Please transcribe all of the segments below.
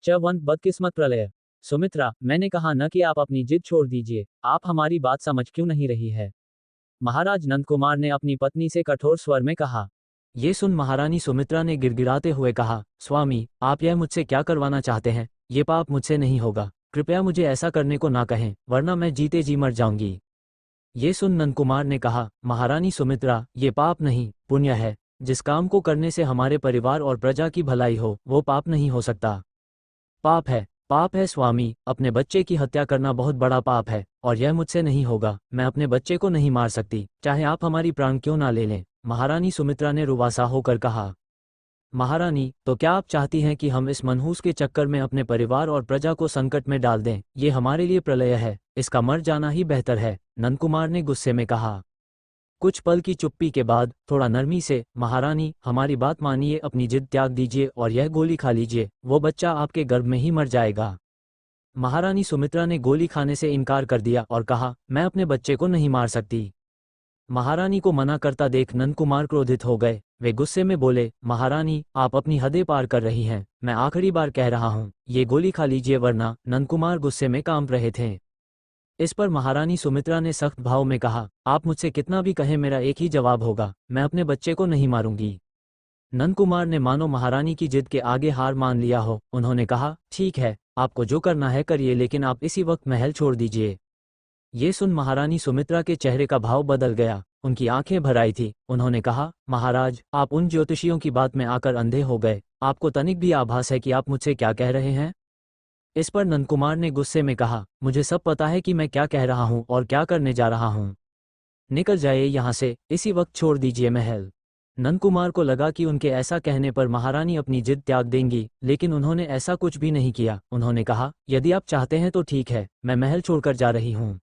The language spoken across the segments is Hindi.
च1 बदकिस्मत प्रलय। सुमित्रा, मैंने कहा न कि आप अपनी जिद छोड़ दीजिए, आप हमारी बात समझ क्यों नहीं रही है? महाराज नंद कुमार ने अपनी पत्नी से कठोर स्वर में कहा। ये सुन महारानी सुमित्रा ने गिड़गिड़ाते हुए कहा, स्वामी, आप यह मुझसे क्या करवाना चाहते हैं? ये पाप मुझसे नहीं होगा, कृपया मुझे ऐसा करने को ना कहें, वरना मैं जीते जी मर जाऊंगी। ये सुन नंदकुमार ने कहा, महारानी सुमित्रा, ये पाप नहीं, पुण्य है। जिस काम को करने से हमारे परिवार और प्रजा की भलाई हो, वो पाप नहीं हो सकता। पाप है, पाप है स्वामी, अपने बच्चे की हत्या करना बहुत बड़ा पाप है, और यह मुझसे नहीं होगा। मैं अपने बच्चे को नहीं मार सकती, चाहे आप हमारी प्राण क्यों ना ले लें, महारानी सुमित्रा ने रुवासा होकर कहा। महारानी, तो क्या आप चाहती हैं कि हम इस मनहूस के चक्कर में अपने परिवार और प्रजा को संकट में डाल दें? ये हमारे लिए प्रलय है, इसका मर जाना ही बेहतर है, नंदकुमार ने गुस्से में कहा। कुछ पल की चुप्पी के बाद थोड़ा नरमी से, महारानी, हमारी बात मानिए, अपनी जिद त्याग दीजिए और यह गोली खा लीजिए, वो बच्चा आपके गर्भ में ही मर जाएगा। महारानी सुमित्रा ने गोली खाने से इनकार कर दिया और कहा, मैं अपने बच्चे को नहीं मार सकती। महारानी को मना करता देख नंदकुमार क्रोधित हो गए। वे गुस्से में बोले, महारानी, आप अपनी हदें पार कर रही हैं, मैं आखिरी बार कह रहा हूँ, ये गोली खा लीजिए वरना। नंदकुमार गुस्से में कांप रहे थे। इस पर महारानी सुमित्रा ने सख्त भाव में कहा, आप मुझसे कितना भी कहें, मेरा एक ही जवाब होगा, मैं अपने बच्चे को नहीं मारूंगी। नंदकुमार ने मानो महारानी की जिद के आगे हार मान लिया हो। उन्होंने कहा, ठीक है, आपको जो करना है करिए, लेकिन आप इसी वक्त महल छोड़ दीजिए। ये सुन महारानी सुमित्रा के चेहरे का भाव बदल गया, उनकी आंखें भर आई थी। उन्होंने कहा, महाराज, आप उन ज्योतिषियों की बात में आकर अंधे हो गए, आपको तनिक भी आभास है कि आप मुझसे क्या कह रहे हैं? इस पर नंदकुमार ने गुस्से में कहा, मुझे सब पता है कि मैं क्या कह रहा हूँ और क्या करने जा रहा हूँ। निकल जाइए यहाँ से, इसी वक्त छोड़ दीजिए महल। नंदकुमार को लगा कि उनके ऐसा कहने पर महारानी अपनी जिद त्याग देंगी, लेकिन उन्होंने ऐसा कुछ भी नहीं किया। उन्होंने कहा, यदि आप चाहते हैं तो ठीक है, मैं महल छोड़कर जा रही हूँ।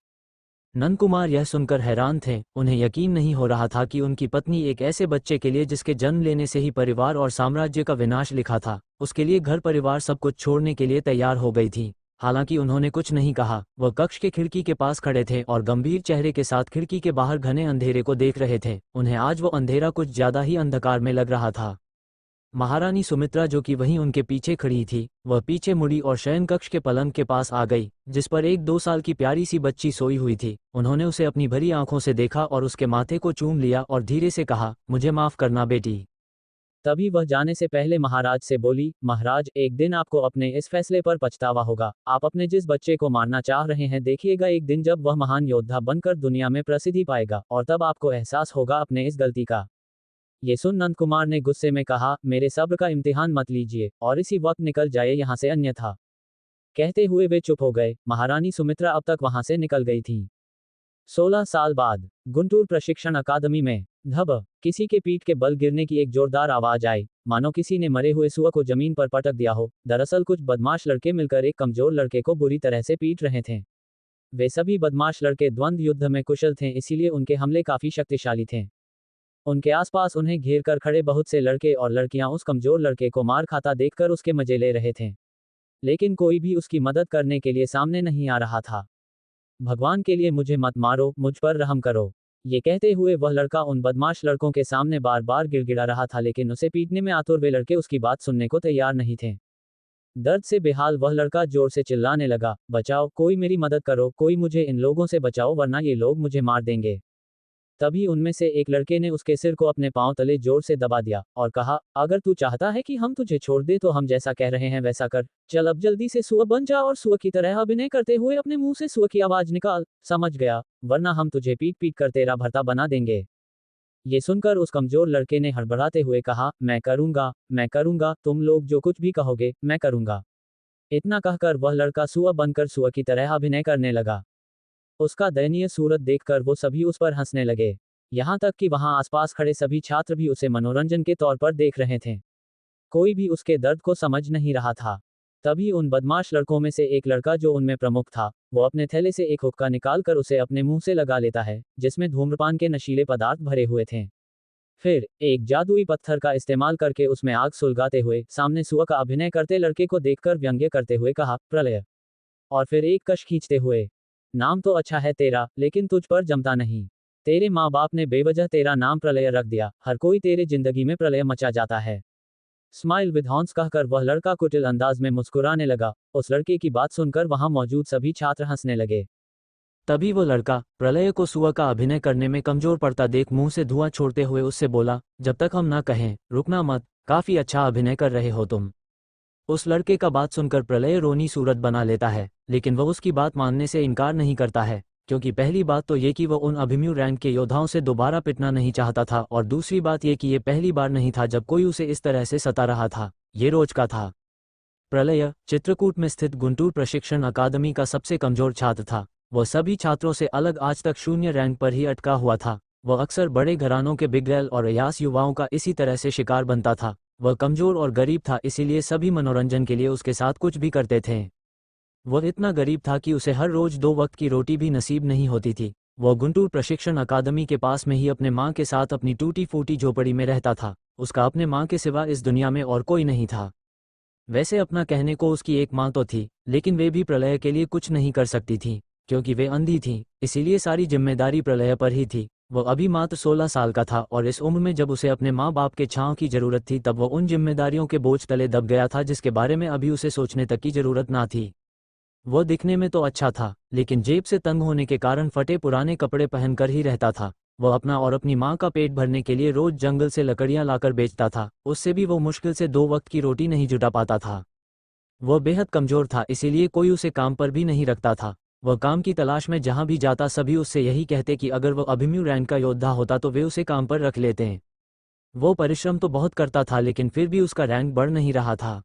नंदकुमार यह सुनकर हैरान थे, उन्हें यकीन नहीं हो रहा था कि उनकी पत्नी एक ऐसे बच्चे के लिए जिसके जन्म लेने से ही परिवार और साम्राज्य का विनाश लिखा था, उसके लिए घर परिवार सब कुछ छोड़ने के लिए तैयार हो गई थी। हालांकि उन्होंने कुछ नहीं कहा, वह कक्ष के खिड़की के पास खड़े थे और गंभीर चेहरे के साथ खिड़की के बाहर घने अंधेरे को देख रहे थे। उन्हें आज वो अंधेरा कुछ ज्यादा ही अंधकार में लग रहा था। महारानी सुमित्रा, जो कि वहीं उनके पीछे खड़ी थी, वह पीछे मुड़ी और शयन कक्ष के पलंग के पास आ गई, जिस पर एक 2 साल की प्यारी सी बच्ची सोई हुई थी। उन्होंने उसे अपनी भरी आंखों से देखा और उसके माथे को चूम लिया और धीरे से कहा, मुझे माफ करना बेटी। तभी वह जाने से पहले महाराज से बोली, महाराज, एक दिन आपको अपने इस फैसले पर पछतावा होगा। आप अपने जिस बच्चे को मारना चाह रहे हैं, देखिएगा एक दिन जब वह महान योद्धा बनकर दुनिया में प्रसिद्धि पाएगा, और तब आपको एहसास होगा अपने इस गलती का। ये सुन नंदकुमार ने गुस्से में कहा, मेरे सब्र का इम्तिहान मत लीजिए और इसी वक्त निकल जाइए यहाँ से, अन्यथा। कहते हुए वे चुप हो गए। महारानी सुमित्रा अब तक वहां से निकल गई थी। 16 साल बाद गुंटूर प्रशिक्षण अकादमी में धब किसी के पीठ के बल गिरने की एक जोरदार आवाज आई, मानो किसी ने मरे हुए सुअर को जमीन पर पटक दिया हो। दरअसल कुछ बदमाश लड़के मिलकर एक कमजोर लड़के को बुरी तरह से पीट रहे थे। वे सभी बदमाश लड़के द्वंद्व युद्ध में कुशल थे, इसीलिए उनके हमले काफी शक्तिशाली थे। उनके आसपास उन्हें घेर कर खड़े बहुत से लड़के और लड़कियां उस कमजोर लड़के को मार खाता देखकर उसके मजे ले रहे थे, लेकिन कोई भी उसकी मदद करने के लिए सामने नहीं आ रहा था। भगवान के लिए मुझे मत मारो, मुझ पर रहम करो। ये कहते हुए वह लड़का उन बदमाश लड़कों के सामने बार बार गिड़गिड़ा रहा था, लेकिन उसे पीटने में आतुर वे लड़के उसकी बात सुनने को तैयार नहीं थे। दर्द से बेहाल वह लड़का जोर से चिल्लाने लगा, बचाओ, कोई मेरी मदद करो, कोई मुझे इन लोगों से बचाओ, वरना ये लोग मुझे मार देंगे। तभी उनमें से एक लड़के ने उसके सिर को अपने पांव तले जोर से दबा दिया और कहा, अगर तू चाहता है कि हम तुझे छोड़ दे तो हम जैसा कह रहे हैं वैसा कर। चल अब जल्दी से सुअर बन जा और सुअर की तरह अभिनय करते हुए अपने मुंह से सुअर की आवाज निकाल, समझ गया, वरना हम तुझे पीट पीट कर तेरा भरता बना देंगे। ये सुनकर उस कमजोर लड़के ने हड़बड़ाते हुए कहा, मैं करूंगा, तुम लोग जो कुछ भी कहोगे मैं करूंगा। इतना कहकर वह लड़का सुअर बनकर सुअर की तरह अभिनय करने लगा। उसका दयनीय सूरत देखकर वो सभी उस पर हंसने लगे। यहाँ तक कि वहां आसपास खड़े सभी छात्र भी उसे मनोरंजन के तौर पर देख रहे थे। कोई भी उसके दर्द को समझ नहीं रहा था। तभी उन बदमाश लड़कों में से एक लड़का, जो उनमें प्रमुख था, वो अपने थैले से एक हुक्का निकालकर उसे अपने मुंह से लगा लेता है, जिसमें धूम्रपान के नशीले पदार्थ भरे हुए थे। फिर एक जादुई पत्थर का इस्तेमाल करके उसमें आग सुलगाते हुए सामने सुअर का अभिनय करते लड़के को देखकर व्यंग्य करते हुए कहा, प्रलय। और फिर एक कश खींचते हुए, नाम तो अच्छा है तेरा, लेकिन तुझ पर जमता नहीं। तेरे माँ बाप ने बेवजह तेरा नाम प्रलय रख दिया, हर कोई तेरे जिंदगी में प्रलय मचा जाता है। स्माइल विद हॉर्न्स कहकर वह लड़का कुटिल अंदाज में मुस्कुराने लगा। उस लड़के की बात सुनकर वहां मौजूद सभी छात्र हंसने लगे। तभी वो लड़का प्रलय को सुअर का अभिनय करने में कमजोर पड़ता देख मुंह से धुआं छोड़ते हुए उससे बोला, जब तक हम ना कहें रुकना मत, काफी अच्छा अभिनय कर रहे हो तुम। उस लड़के का बात सुनकर प्रलय रोनी सूरत बना लेता है, लेकिन वह उसकी बात मानने से इनकार नहीं करता है, क्योंकि पहली बात तो ये कि वह उन अभिमन्यु रैंक के योद्धाओं से दोबारा पिटना नहीं चाहता था, और दूसरी बात ये कि ये पहली बार नहीं था जब कोई उसे इस तरह से सता रहा था, ये रोज का था। प्रलय चित्रकूट में स्थित गुंटूर प्रशिक्षण अकादमी का सबसे कमजोर छात्र था। वह सभी छात्रों से अलग आज तक शून्य रैंक पर ही अटका हुआ था। वह अक्सर बड़े घरानों के बिगड़ैल और अयास युवाओं का इसी तरह से शिकार बनता था। वह कमजोर और गरीब था, इसीलिए सभी मनोरंजन के लिए उसके साथ कुछ भी करते थे। वह इतना गरीब था कि उसे हर रोज 2 वक्त की रोटी भी नसीब नहीं होती थी। वह गुंटूर प्रशिक्षण अकादमी के पास में ही अपने माँ के साथ अपनी टूटी फूटी झोपड़ी में रहता था। उसका अपने माँ के सिवा इस दुनिया में और कोई नहीं था। वैसे अपना कहने को उसकी एक माँ तो थी, लेकिन वे भी प्रलय के लिए कुछ नहीं कर सकती थी, क्योंकि वे अंधी थीं, इसीलिए सारी जिम्मेदारी प्रलय पर ही थी। वह अभी मात्र 16 साल का था, और इस उम्र में जब उसे अपने माँ बाप के छांव की जरूरत थी तब वह उन जिम्मेदारियों के बोझ तले दब गया था जिसके बारे में अभी उसे सोचने तक की जरूरत ना थी। वह दिखने में तो अच्छा था, लेकिन जेब से तंग होने के कारण फटे पुराने कपड़े पहनकर ही रहता था। वह अपना और अपनी माँ का पेट भरने के लिए रोज जंगल से लकड़ियां लाकर बेचता था, उससे भी वो मुश्किल से 2 वक्त की रोटी नहीं जुटा पाता था। वह बेहद कमजोर था, इसीलिए कोई उसे काम पर भी नहीं रखता था। वह काम की तलाश में जहां भी जाता सभी उससे यही कहते कि अगर वह अभिमन्यु रैंक का योद्धा होता तो वे उसे काम पर रख लेते हैं। वो परिश्रम तो बहुत करता था, लेकिन फिर भी उसका रैंक बढ़ नहीं रहा था,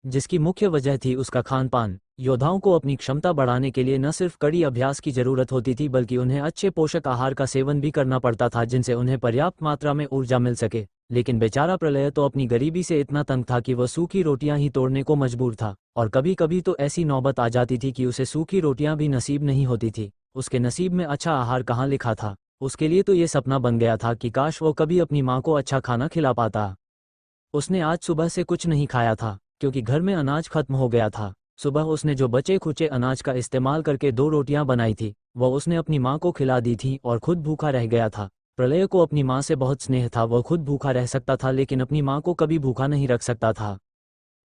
जिसकी मुख्य वजह थी उसका खान पान। योद्धाओं को अपनी क्षमता बढ़ाने के लिए न सिर्फ कड़ी अभ्यास की जरूरत होती थी, बल्कि उन्हें अच्छे पोषक आहार का सेवन भी करना पड़ता था, जिनसे उन्हें पर्याप्त मात्रा में ऊर्जा मिल सके। लेकिन बेचारा प्रलय तो अपनी गरीबी से इतना तंग था कि वह सूखी रोटियां ही तोड़ने को मजबूर था, और कभी कभी तो ऐसी नौबत आ जाती थी कि उसे सूखी रोटियां भी नसीब नहीं होती थी। उसके नसीब में अच्छा आहार कहाँ लिखा था। उसके लिए तो ये सपना बन गया था कि काश वो कभी अपनी माँ को अच्छा खाना खिला पाता। उसने आज सुबह से कुछ नहीं खाया था, क्योंकि घर में अनाज खत्म हो गया था। सुबह उसने जो बचे खुचे अनाज का इस्तेमाल करके 2 रोटियां बनाई थी, वह उसने अपनी माँ को खिला दी थी और खुद भूखा रह गया था। प्रलय को अपनी माँ से बहुत स्नेह था। वह खुद भूखा रह सकता था, लेकिन अपनी माँ को कभी भूखा नहीं रख सकता था।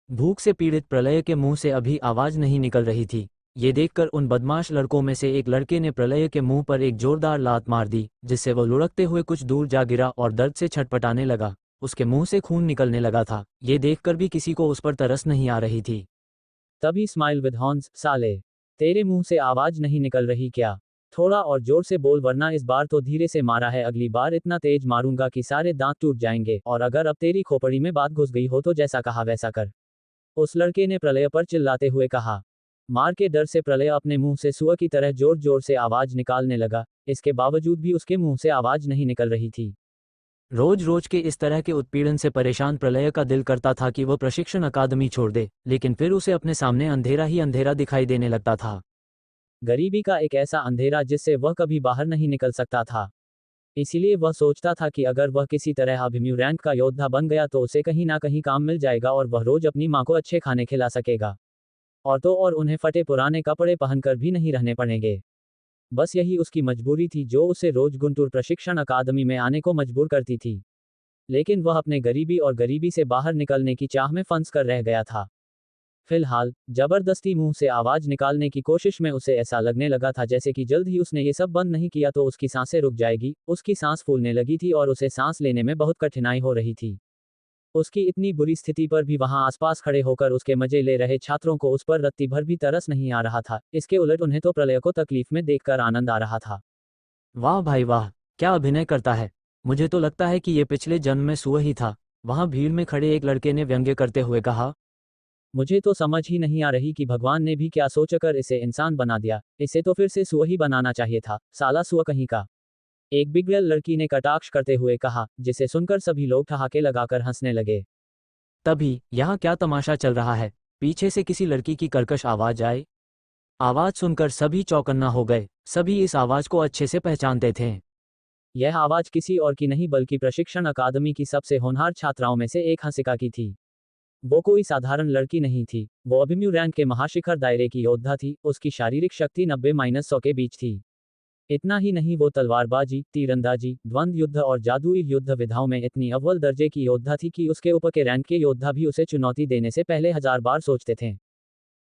भूख से पीड़ित प्रलय के मुंह से अभी आवाज नहीं निकल रही थी। ये देखकर उन बदमाश लड़कों में से एक लड़के ने प्रलय के मुंह पर एक जोरदार लात मार दी, जिससे वह लुढ़कते हुए कुछ दूर जा गिरा और दर्द से छटपटाने लगा। उसके मुंह से खून निकलने लगा था। ये देखकर भी किसी को उस पर तरस नहीं आ रही थी। तभी स्माइल विद हॉर्न्स, साले, तेरे मुंह से आवाज नहीं निकल रही क्या? थोड़ा और जोर से बोल, वरना इस बार तो धीरे से मारा है, अगली बार इतना तेज मारूंगा कि सारे दांत टूट जाएंगे, और अगर अब तेरी खोपड़ी में बात घुस गई हो तो जैसा कहा वैसा कर। उस लड़के ने प्रलय पर चिल्लाते हुए कहा। मार के डर से प्रलय अपने मुंह से सुअर की तरह जोर जोर से आवाज निकालने लगा। इसके बावजूद भी उसके मुंह से आवाज नहीं निकल रही थी। रोज रोज के इस तरह के उत्पीड़न से परेशान प्रलय का दिल करता था कि वह प्रशिक्षण अकादमी छोड़ दे, लेकिन फिर उसे अपने सामने अंधेरा ही अंधेरा दिखाई देने लगता था। गरीबी का एक ऐसा अंधेरा जिससे वह कभी बाहर नहीं निकल सकता था। इसीलिए वह सोचता था कि अगर वह किसी तरह अभिमन्यु रैंक का योद्धा बन गया तो उसे कहीं ना कहीं काम मिल जाएगा, और वह रोज अपनी माँ को अच्छे खाने खिला सकेगा। और तो और उन्हें फटे पुराने कपड़े पहनकर भी नहीं रहने पड़ेंगे। बस यही उसकी मजबूरी थी जो उसे रोज गुंटूर प्रशिक्षण अकादमी में आने को मजबूर करती थी। लेकिन वह अपने गरीबी और गरीबी से बाहर निकलने की चाह में फंस कर रह गया था। फिलहाल जबरदस्ती मुंह से आवाज निकालने की कोशिश में उसे ऐसा लगने लगा था जैसे कि जल्द ही उसने ये सब बंद नहीं किया तो उसकी सांसें रुक जाएगी। उसकी सांस फूलने लगी थी और उसे सांस लेने में बहुत कठिनाई हो रही थी। उसकी इतनी बुरी स्थिति पर भी वहां आसपास खड़े होकर उसके मजे ले रहे छात्रों को उस पर रत्ती भर भी तरस नहीं आ रहा था। इसके उलट उन्हें तो प्रलय को तकलीफ में देखकर आनंद आ रहा था। वाह भाई वाह, क्या अभिनय करता है। मुझे तो लगता है कि ये पिछले जन्म में सुअर ही था। वहां भीड़ में खड़े एक लड़के ने व्यंग्य करते हुए कहा। मुझे तो समझ ही नहीं आ रही कि भगवान ने भी क्या सोचकर इसे इंसान बना दिया। इसे तो फिर से सुअर ही बनाना चाहिए था, साला सुअर कहीं का। एक बिगड़ैल लड़की ने कटाक्ष करते हुए कहा, जिसे सुनकर सभी लोग ठहाके लगाकर हंसने लगे। तभी यहाँ क्या तमाशा चल रहा है? पीछे से किसी लड़की की कर्कश आवाज आई। आवाज सुनकर सभी चौकन्ना हो गए। सभी इस आवाज को अच्छे से पहचानते थे। यह आवाज किसी और की नहीं बल्कि प्रशिक्षण अकादमी की सबसे होनहार छात्राओं में से एक हंसिका की थी। वो कोई साधारण लड़की नहीं थी, वो अभिमन्यु रैंक के महाशिखर दायरे की योद्धा थी। उसकी शारीरिक शक्ति 90-100 के बीच थी। इतना ही नहीं, वो तलवारबाजी, तीरंदाजी, द्वंद्व युद्ध और जादुई युद्ध विधाओं में इतनी अव्वल दर्जे की योद्धा थी कि उसके ऊपर के रैंक के योद्धा भी उसे चुनौती देने से पहले 1000 बार सोचते थे।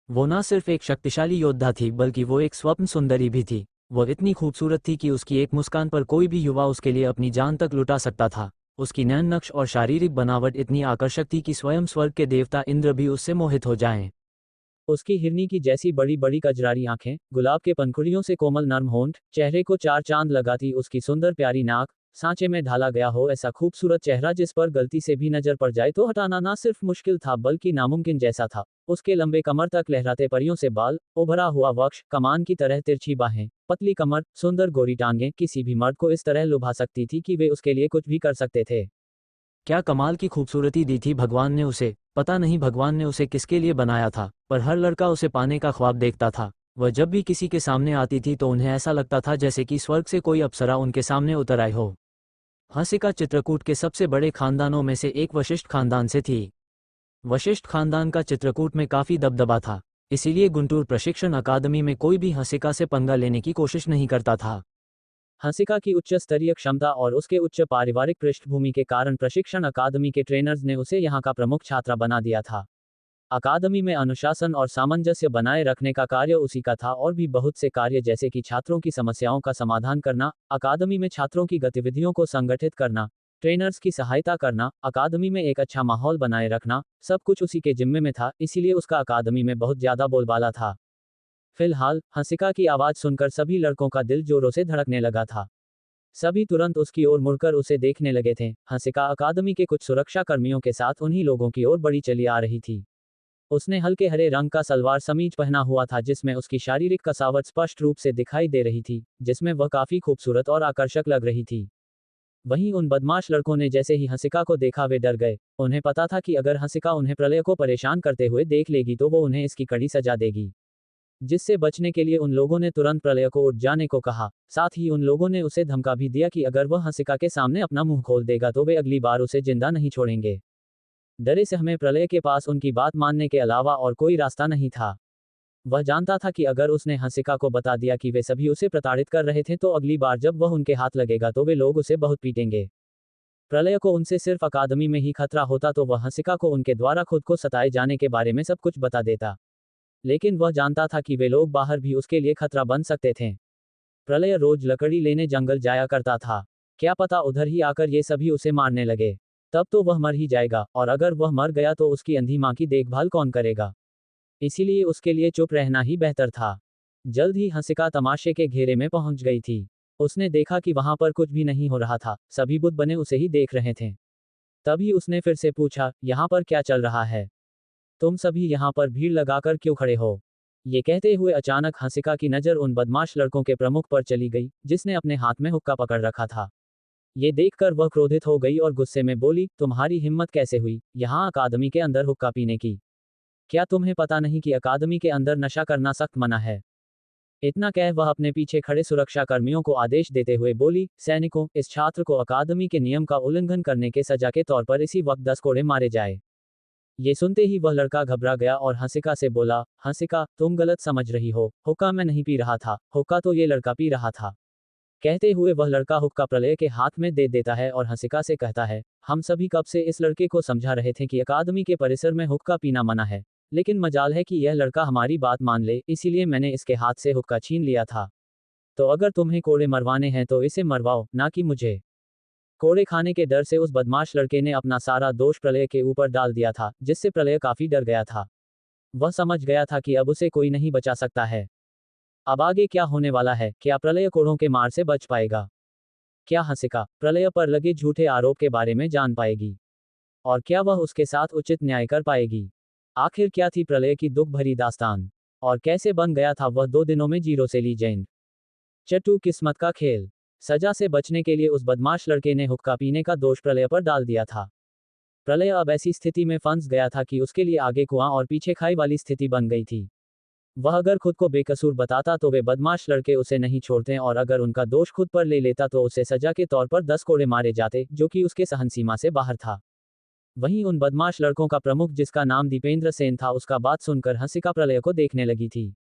वो न सिर्फ एक शक्तिशाली योद्धा थी बल्कि वो एक स्वप्न सुंदरी भी थी। वो इतनी खूबसूरत थी कि उसकी एक मुस्कान पर कोई भी युवा उसके लिए अपनी जान तक लुटा सकता था। उसकी नयन नक्श और शारीरिक बनावट इतनी आकर्षक थी कि स्वयं स्वर्ग के देवता इंद्र भी उससे मोहित हो जाएं। उसकी हिरनी की जैसी बड़ी बड़ी कजरारी आंखें, गुलाब के पंखुड़ियों से कोमल नर्म होंठ, चेहरे को चार चांद लगाती उसकी सुंदर प्यारी नाक, सांचे में ढाला गया हो ऐसा खूबसूरत चेहरा जिस पर गलती से भी नजर पड़ जाए तो हटाना ना सिर्फ मुश्किल था बल्कि नामुमकिन जैसा था। उसके लंबे कमर तक लहराते परियों से बाल, उभरा हुआ वक्ष, कमान की तरह तिरछी बाहें, पतली कमर, सुंदर गोरी टांगें किसी भी मर्द को इस तरह लुभा सकती थी कि वे उसके लिए कुछ भी कर सकते थे। क्या कमाल की खूबसूरती दी थी भगवान ने उसे। पता नहीं भगवान ने उसे किसके लिए बनाया था, पर हर लड़का उसे पाने का ख्वाब देखता था। वह जब भी किसी के सामने आती थी तो उन्हें ऐसा लगता था जैसे कि स्वर्ग से कोई अप्सरा उनके सामने उतर आई हो। हंसिका चित्रकूट के सबसे बड़े खानदानों में से एक वशिष्ठ खानदान से थी। वशिष्ठ खानदान का चित्रकूट में काफी दबदबा था, इसीलिए गुंटूर प्रशिक्षण अकादमी में कोई भी हंसिका से पंगा लेने की कोशिश नहीं करता था। हंसिका की उच्च स्तरीय क्षमता और उसके उच्च पारिवारिक पृष्ठभूमि के कारण प्रशिक्षण अकादमी के ट्रेनर्स ने उसे यहाँ का प्रमुख छात्र बना दिया था। अकादमी में अनुशासन और सामंजस्य बनाए रखने का कार्य उसी का था और भी बहुत से कार्य जैसे कि छात्रों की समस्याओं का समाधान करना, अकादमी में छात्रों की गतिविधियों को संगठित करना, ट्रेनर्स की सहायता करना, अकादमी में एक अच्छा माहौल बनाए रखना, सब कुछ उसी के जिम्मे में था, इसीलिए उसका अकादमी में बहुत ज्यादा बोलबाला था। फिलहाल हंसिका की आवाज सुनकर सभी लड़कों का दिल जोरों से धड़कने लगा था। सभी तुरंत उसकी ओर मुड़कर उसे देखने लगे थे। हंसिका अकादमी के कुछ सुरक्षा कर्मियों के साथ उन्हीं लोगों की ओर बढ़ी चली आ रही थी। उसने हल्के हरे रंग का सलवार समीज पहना हुआ था जिसमें उसकी शारीरिक कसावट स्पष्ट रूप से दिखाई दे रही थी, जिसमें वह काफी खूबसूरत और आकर्षक लग रही थी। वहीं उन बदमाश लड़कों ने जैसे ही हंसिका को देखा वे डर गए। उन्हें पता था कि अगर हंसिका उन्हें प्रलय को परेशान करते हुए देख लेगी तो वो उन्हें इसकी कड़ी सजा देगी। जिससे बचने के लिए उन लोगों ने तुरंत प्रलय को उठ जाने को कहा। साथ ही उन लोगों ने उसे धमका भी दिया कि अगर वह हंसिका के सामने अपना मुंह खोल देगा तो वे अगली बार उसे जिंदा नहीं छोड़ेंगे। डरे से हमें प्रलय के पास उनकी बात मानने के अलावा और कोई रास्ता नहीं था। वह जानता था कि अगर उसने हंसिका को बता दिया कि वे सभी उसे प्रताड़ित कर रहे थे तो अगली बार जब वह उनके हाथ लगेगा तो वे लोग उसे बहुत पीटेंगे। प्रलय को उनसे सिर्फ अकादमी में ही खतरा होता तो वह हंसिका को उनके द्वारा खुद को सताए जाने के बारे में सब कुछ बता देता। लेकिन वह जानता था कि वे लोग बाहर भी उसके लिए खतरा बन सकते थे। प्रलय रोज लकड़ी लेने जंगल जाया करता था। क्या पता उधर ही आकर ये सभी उसे मारने लगे। तब तो वह मर ही जाएगा, और अगर वह मर गया तो उसकी अंधी माँ की देखभाल कौन करेगा। इसीलिए उसके लिए चुप रहना ही बेहतर था। जल्द ही हंसिका तमाशे के घेरे में पहुंच गई थी। उसने देखा कि वहां पर कुछ भी नहीं हो रहा था, सभी बुत बने उसे ही देख रहे थे। तभी उसने फिर से पूछा, यहाँ पर क्या चल रहा है? तुम सभी यहाँ पर भीड़ लगाकर क्यों खड़े हो? ये कहते हुए अचानक हंसिका की नजर उन बदमाश लड़कों के प्रमुख पर चली गई, जिसने अपने हाथ में हुक्का पकड़ रखा था। ये देखकर वह क्रोधित हो गई और गुस्से में बोली, तुम्हारी हिम्मत कैसे हुई यहाँ अकादमी के अंदर हुक्का पीने की? क्या तुम्हें पता नहीं कि अकादमी के अंदर नशा करना सख्त मना है? इतना कह वह अपने पीछे खड़े सुरक्षा कर्मियों को आदेश देते हुए बोली, सैनिकों, इस छात्र को अकादमी के नियम का उल्लंघन करने के सजा के तौर पर इसी वक्त 10 कोड़े मारे जाए। ये सुनते ही वह लड़का घबरा गया और हंसिका से बोला, हंसिका, तुम गलत समझ रही हो, हुक्का मैं नहीं पी रहा था, हुक्का तो ये लड़का पी रहा था। कहते हुए वह लड़का हुक्का प्रलय के हाथ में दे देता है और हंसिका से कहता है, हम सभी कब से इस लड़के को समझा रहे थे कि अकादमी के परिसर में हुक्का पीना मना है, लेकिन मजाल है कि यह लड़का हमारी बात मान ले, इसीलिए मैंने इसके हाथ से हुक्का छीन लिया था। तो अगर तुम्हें कोड़े मरवाने हैं तो इसे मरवाओ, ना कि मुझे। कोड़े खाने के डर से उस बदमाश लड़के ने अपना सारा दोष प्रलय के ऊपर डाल दिया था, जिससे प्रलय काफी डर गया था। वह समझ गया था कि अब उसे कोई नहीं बचा सकता है। अब आगे क्या होने वाला है? क्या प्रलय कोड़ों के मार से बच पाएगा? क्या हंसिका प्रलय पर लगे झूठे आरोप के बारे में जान पाएगी? और क्या वह उसके साथ उचित न्याय कर पाएगी? आखिर क्या थी प्रलय की दुख भरी दास्तान? और कैसे बन गया था वह 2 दिनों में जीरो से लीजेंड? चट्टू किस्मत का खेल। सजा से बचने के लिए उस बदमाश लड़के ने हुक्का पीने का दोष प्रलय पर डाल दिया था। प्रलय अब ऐसी स्थिति में फंस गया था कि उसके लिए आगे कुआं और पीछे खाई वाली स्थिति बन गई थी। वह अगर खुद को बेकसूर बताता तो वे बदमाश लड़के उसे नहीं छोड़ते, और अगर उनका दोष खुद पर ले लेता तो उसे सजा के तौर पर 10 कोड़े मारे जाते, जो कि उसके सहन सीमा से बाहर था। वहीं उन बदमाश लड़कों का प्रमुख, जिसका नाम दीपेंद्र सेन था, उसका बात सुनकर हंसिका प्रलय को देखने लगी थी।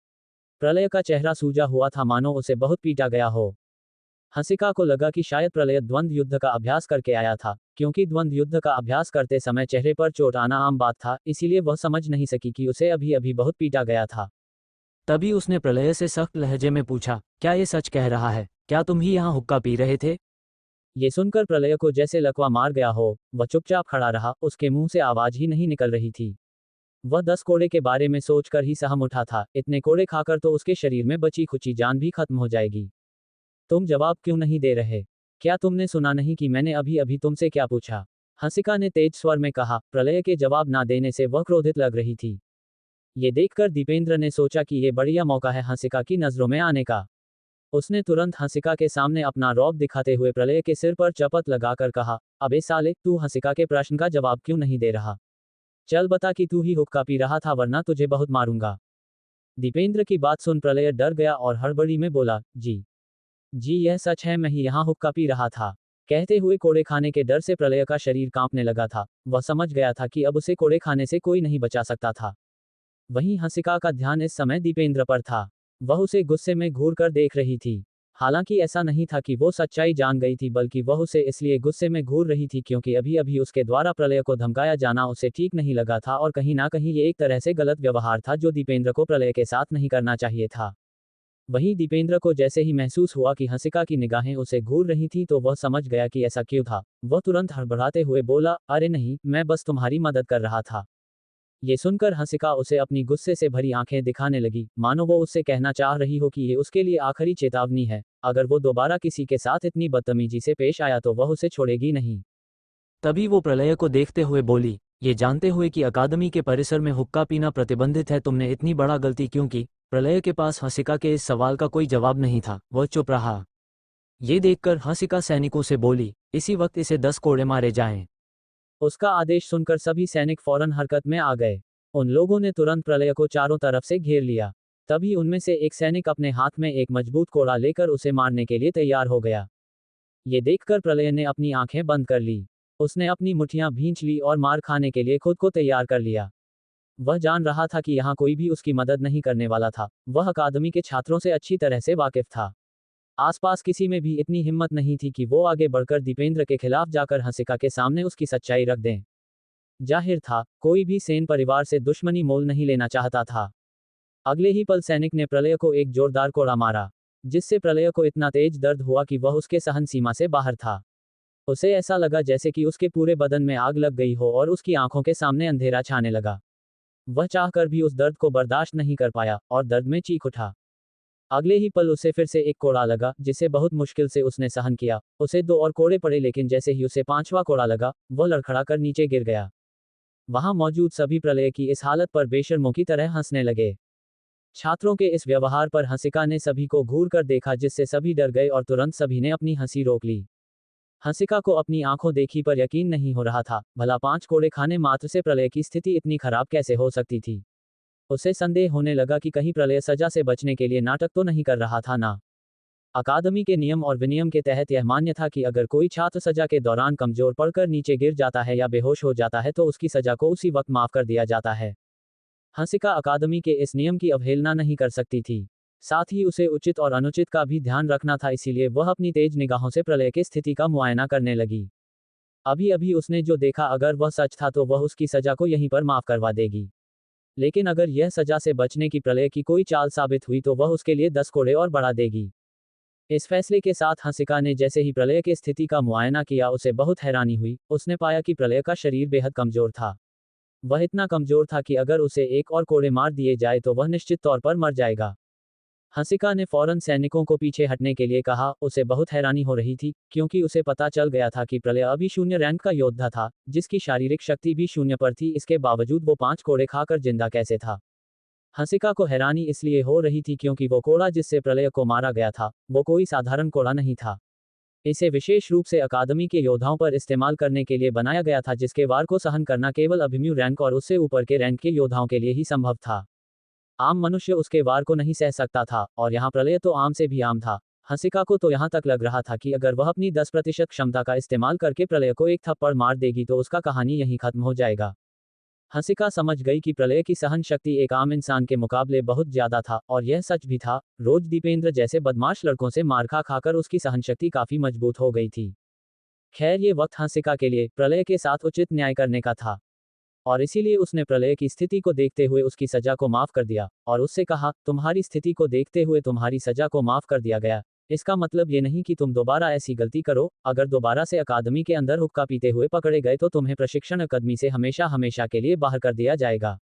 प्रलय का चेहरा सूजा हुआ था, मानो उसे बहुत पीटा गया हो। हंसिका को लगा कि शायद प्रलय द्वंद्व युद्ध का अभ्यास करके आया था, क्योंकि द्वंद्व युद्ध का अभ्यास करते समय चेहरे पर चोट आना आम बात था, इसीलिए वह समझ नहीं सकी कि उसे अभी अभी बहुत पीटा गया था। तभी उसने प्रलय से सख्त लहजे में पूछा, क्या ये सच कह रहा है? क्या तुम ही यहाँ हुक्का पी रहे थे? ये सुनकर प्रलय को जैसे लकवा मार गया हो, वह चुपचाप खड़ा रहा, उसके मुंह से आवाज ही नहीं निकल रही थी। वह 10 कोड़े के बारे में सोचकर ही सहम उठा था, इतने कोड़े खाकर तो उसके शरीर में बची खुची जान भी खत्म हो जाएगी। तुम जवाब क्यों नहीं दे रहे? क्या तुमने सुना नहीं कि मैंने अभी अभी तुमसे क्या पूछा? हंसिका ने तेज स्वर में कहा। प्रलय के जवाब ना देने से वह क्रोधित लग रही थी। ये देखकर दीपेंद्र ने सोचा कि ये बढ़िया मौका है हंसिका की नजरों में आने का। उसने तुरंत हंसिका के सामने अपना रौब दिखाते हुए प्रलय के सिर पर चपत लगाकर कहा, अबे साले, तू हंसिका के प्रश्न का जवाब क्यों नहीं दे रहा? चल बता कि तू ही हुक्का पी रहा था, वरना तुझे बहुत मारूंगा। दीपेंद्र की बात सुन प्रलय डर गया और हड़बड़ी में बोला, जी जी यह सच है, मैं ही यहाँ हुक्का पी रहा था। कहते हुए कोड़े खाने के डर से प्रलय का शरीर कांपने लगा था। वह समझ गया था कि अब उसे कोड़े खाने से कोई नहीं बचा सकता था। वहीं हंसिका का ध्यान इस समय दीपेंद्र पर था। वह उसे गुस्से में घूर कर देख रही थी। हालांकि ऐसा नहीं था कि वो सच्चाई जान गई थी, बल्कि वह उसे इसलिए गुस्से में घूर रही थी क्योंकि अभी अभी उसके द्वारा प्रलय को धमकाया जाना उसे ठीक नहीं लगा था, और कहीं ना कहीं ये एक तरह से गलत व्यवहार था जो दीपेंद्र को प्रलय के साथ नहीं करना चाहिए था। वहीं दीपेंद्र को जैसे ही महसूस हुआ कि हंसिका की निगाहें उसे घूर रही थी तो वह समझ गया कि ऐसा क्यों था। वह तुरंत हड़बड़ाते हुए बोला, अरे नहीं, मैं बस तुम्हारी मदद कर रहा था। ये सुनकर हंसिका उसे अपनी गुस्से से भरी आंखें दिखाने लगी, मानो वो उससे कहना चाह रही हो कि ये उसके लिए आखिरी चेतावनी है। अगर वो दोबारा किसी के साथ इतनी बदतमीजी से पेश आया तो वह उसे छोड़ेगी नहीं। तभी वो प्रलय को देखते हुए बोली, ये जानते हुए कि अकादमी के परिसर में हुक्का पीना प्रतिबंधित है, तुमने इतनी बड़ा गलती क्यों की? प्रलय के पास हंसिका के इस सवाल का कोई जवाब नहीं था, वह चुप रहा। ये देखकर हंसिका सैनिकों से बोली, इसी वक्त इसे 10 कोड़े मारे जाएं। उसका आदेश सुनकर सभी सैनिक फौरन हरकत में आ गए। उन लोगों ने तुरंत प्रलय को चारों तरफ से घेर लिया। तभी उनमें से एक सैनिक अपने हाथ में एक मजबूत कोड़ा लेकर उसे मारने के लिए तैयार हो गया। ये देखकर प्रलय ने अपनी आंखें बंद कर ली। उसने अपनी मुट्ठियां भींच ली और मार खाने के लिए खुद को तैयार कर लिया। वह जान रहा था कि यहाँ कोई भी उसकी मदद नहीं करने वाला था। वह अकादमी के छात्रों से अच्छी तरह से वाकिफ था। आसपास किसी में भी इतनी हिम्मत नहीं थी कि वो आगे बढ़कर दीपेंद्र के खिलाफ जाकर हंसिका के सामने उसकी सच्चाई रख दें। जाहिर था, कोई भी सेन परिवार से दुश्मनी मोल नहीं लेना चाहता था। अगले ही पल सैनिक ने प्रलय को एक जोरदार कोड़ा मारा, जिससे प्रलय को इतना तेज दर्द हुआ कि वह उसके सहन सीमा से बाहर था। उसे ऐसा लगा जैसे कि उसके पूरे बदन में आग लग गई हो और उसकी आंखों के सामने अंधेरा छाने लगा। वह चाहकर भी उस दर्द को बर्दाश्त नहीं कर पाया और दर्द में चीख उठा। अगले ही पल उसे फिर से एक कोड़ा लगा, जिसे बहुत मुश्किल से उसने सहन किया। उसे 2 और कोड़े पड़े, लेकिन जैसे ही उसे 5वां कोड़ा लगा, वह लड़खड़ा कर नीचे गिर गया। वहां मौजूद सभी प्रलय की इस हालत पर बेशर्मों की तरह हंसने लगे। छात्रों के इस व्यवहार पर हंसिका ने सभी को घूर कर देखा, जिससे सभी डर गए और तुरंत सभी ने अपनी हंसी रोक ली। हंसिका को अपनी आंखों देखी पर यकीन नहीं हो रहा था। भला 5 कोड़े खाने मात्र से प्रलय की स्थिति इतनी खराब कैसे हो सकती थी? उसे संदेह होने लगा कि कहीं प्रलय सजा से बचने के लिए नाटक तो नहीं कर रहा था ना। अकादमी के नियम और विनियम के तहत यह मान्य था कि अगर कोई छात्र सजा के दौरान कमजोर पड़कर नीचे गिर जाता है या बेहोश हो जाता है तो उसकी सजा को उसी वक्त माफ कर दिया जाता है। हंसिका अकादमी के इस नियम की अवहेलना नहीं कर सकती थी। साथ ही उसे उचित और अनुचित का भी ध्यान रखना था, इसीलिए वह अपनी तेज निगाहों से प्रलय की स्थिति का मुआयना करने लगी। अभी अभी उसने जो देखा, अगर वह सच था तो वह उसकी सजा को यहीं पर माफ करवा देगी। लेकिन अगर यह सजा से बचने की प्रलय की कोई चाल साबित हुई तो वह उसके लिए 10 कोड़े और बढ़ा देगी। इस फैसले के साथ हंसिका ने जैसे ही प्रलय की स्थिति का मुआयना किया, उसे बहुत हैरानी हुई। उसने पाया कि प्रलय का शरीर बेहद कमजोर था। वह इतना कमजोर था कि अगर उसे एक और कोड़े मार दिए जाए तो वह निश्चित तौर पर मर जाएगा। हंसिका ने फौरन सैनिकों को पीछे हटने के लिए कहा। उसे बहुत हैरानी हो रही थी, क्योंकि उसे पता चल गया था कि प्रलय अभी 0 रैंक का योद्धा था, जिसकी शारीरिक शक्ति भी 0 पर थी। इसके बावजूद वो 5 कोड़े खाकर जिंदा कैसे था? हंसिका को हैरानी इसलिए हो रही थी क्योंकि वो कोड़ा जिससे प्रलय को मारा गया था, वो कोई साधारण कोड़ा नहीं था। इसे विशेष रूप से अकादमी के योद्धाओं पर इस्तेमाल करने के लिए बनाया गया था, जिसके वार को सहन करना केवल अभिमन्यु रैंक और उससे ऊपर के रैंक के योद्धाओं के लिए ही संभव था। आम मनुष्य उसके वार को नहीं सह सकता था, और यहाँ प्रलय तो आम से भी आम था। हंसिका को तो यहाँ तक लग रहा था कि अगर वह अपनी 10% क्षमता का इस्तेमाल करके प्रलय को एक थप्पड़ मार देगी तो उसका कहानी यहीं खत्म हो जाएगा। हंसिका समझ गई कि प्रलय की सहन शक्ति एक आम इंसान के मुकाबले बहुत ज्यादा था, और यह सच भी था। रोज दीपेंद्र जैसे बदमाश लड़कों से मार खा खाकर उसकी सहन शक्ति काफी मजबूत हो गई थी। खैर, ये वक्त हंसिका के लिए प्रलय के साथ उचित न्याय करने का था, और इसीलिए उसने प्रलय की स्थिति को देखते हुए उसकी सजा को माफ कर दिया, और उससे कहा, तुम्हारी स्थिति को देखते हुए तुम्हारी सजा को माफ कर दिया गया। इसका मतलब ये नहीं कि तुम दोबारा ऐसी गलती करो। अगर दोबारा से अकादमी के अंदर हुक्का पीते हुए पकड़े गए तो तुम्हें प्रशिक्षण अकादमी से हमेशा हमेशा के लिए बाहर कर दिया जाएगा।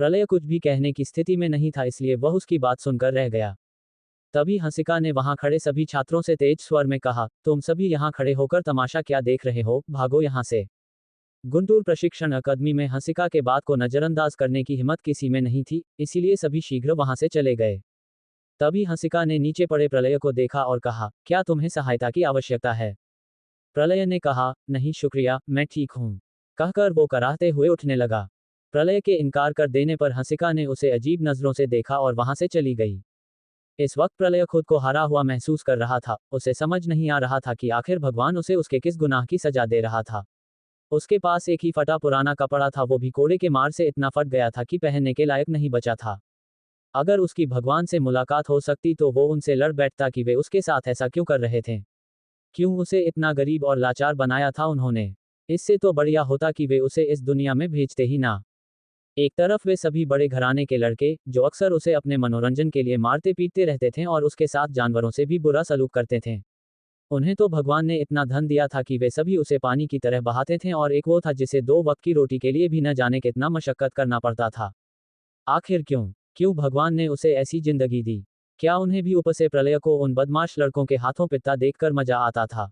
प्रलय कुछ भी कहने की स्थिति में नहीं था, इसलिए वह उसकी बात सुनकर रह गया। तभी हंसिका ने वहां खड़े सभी छात्रों से तेज स्वर में कहा, तुम सभी यहाँ खड़े होकर तमाशा क्या देख रहे हो, भागो यहाँ से। गुंटूर प्रशिक्षण अकादमी में हंसिका के बात को नजरअंदाज करने की हिम्मत किसी में नहीं थी, इसीलिए सभी शीघ्र वहां से चले गए। तभी हंसिका ने नीचे पड़े प्रलय को देखा और कहा, क्या तुम्हें सहायता की आवश्यकता है? प्रलय ने कहा, नहीं शुक्रिया, मैं ठीक हूं। कहकर वो कराहते हुए उठने लगा। प्रलय के इनकार कर देने पर हंसिका ने उसे अजीब नजरों से देखा और वहां से चली गई। इस वक्त प्रलय खुद को हारा हुआ महसूस कर रहा था। उसे समझ नहीं आ रहा था कि आखिर भगवान उसे उसके किस गुनाह की सजा दे रहा था। उसके पास एक ही फटा पुराना कपड़ा था, वो भी कोड़े के मार से इतना फट गया था कि पहनने के लायक नहीं बचा था। अगर उसकी भगवान से मुलाकात हो सकती तो वो उनसे लड़ बैठता कि वे उसके साथ ऐसा क्यों कर रहे थे। क्यों उसे इतना गरीब और लाचार बनाया था उन्होंने। इससे तो बढ़िया होता कि वे उसे इस दुनिया में भेजते ही ना। एक तरफ वे सभी बड़े घराने के लड़के, जो अक्सर उसे अपने मनोरंजन के लिए मारते पीटते रहते थे और उसके साथ जानवरों से भी बुरा सलूक करते थे। उन्हें तो भगवान ने इतना धन दिया था कि वे सभी उसे पानी की तरह बहाते थे, और एक वो था जिसे 2 वक्त की रोटी के लिए भी न जाने कितना मशक्कत करना पड़ता था। आखिर क्यों क्यों भगवान ने उसे ऐसी जिंदगी दी? क्या उन्हें भी ऊपर से प्रलय को उन बदमाश लड़कों के हाथों पिटता देखकर मजा आता था?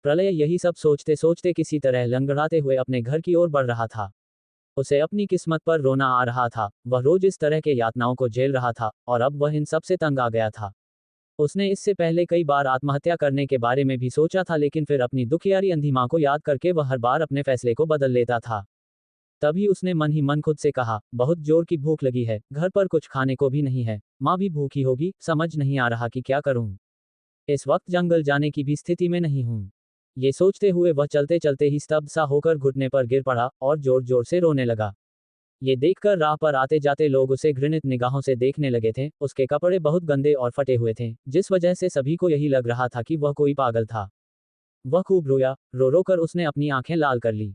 प्रलय यही सब सोचते सोचते किसी तरह लंगड़ाते हुए अपने घर की ओर बढ़ रहा था। उसे अपनी किस्मत पर रोना आ रहा था। वह रोज इस तरह के यातनाओं को झेल रहा था, और अब वह इन सब से तंग आ गया था। उसने इससे पहले कई बार आत्महत्या करने के बारे में भी सोचा था, लेकिन फिर अपनी दुखियारी अंधी माँ को याद करके वह हर बार अपने फैसले को बदल लेता था। तभी उसने मन ही मन खुद से कहा, बहुत जोर की भूख लगी है, घर पर कुछ खाने को भी नहीं है, माँ भी भूखी होगी, समझ नहीं आ रहा कि क्या करूं। इस वक्त जंगल जाने की भी स्थिति में नहीं हूं। ये सोचते हुए वह चलते चलते ही स्तब्ध सा होकर घुटने पर गिर पड़ा और जोर जोर से रोने लगा। ये देखकर राह पर आते जाते लोग उसे घृणित निगाहों से देखने लगे थे। उसके कपड़े बहुत गंदे और फटे हुए थे, जिस वजह से सभी को यही लग रहा था कि वह कोई पागल था। वह खूब रोया, रो रो कर उसने अपनी आंखें लाल कर ली।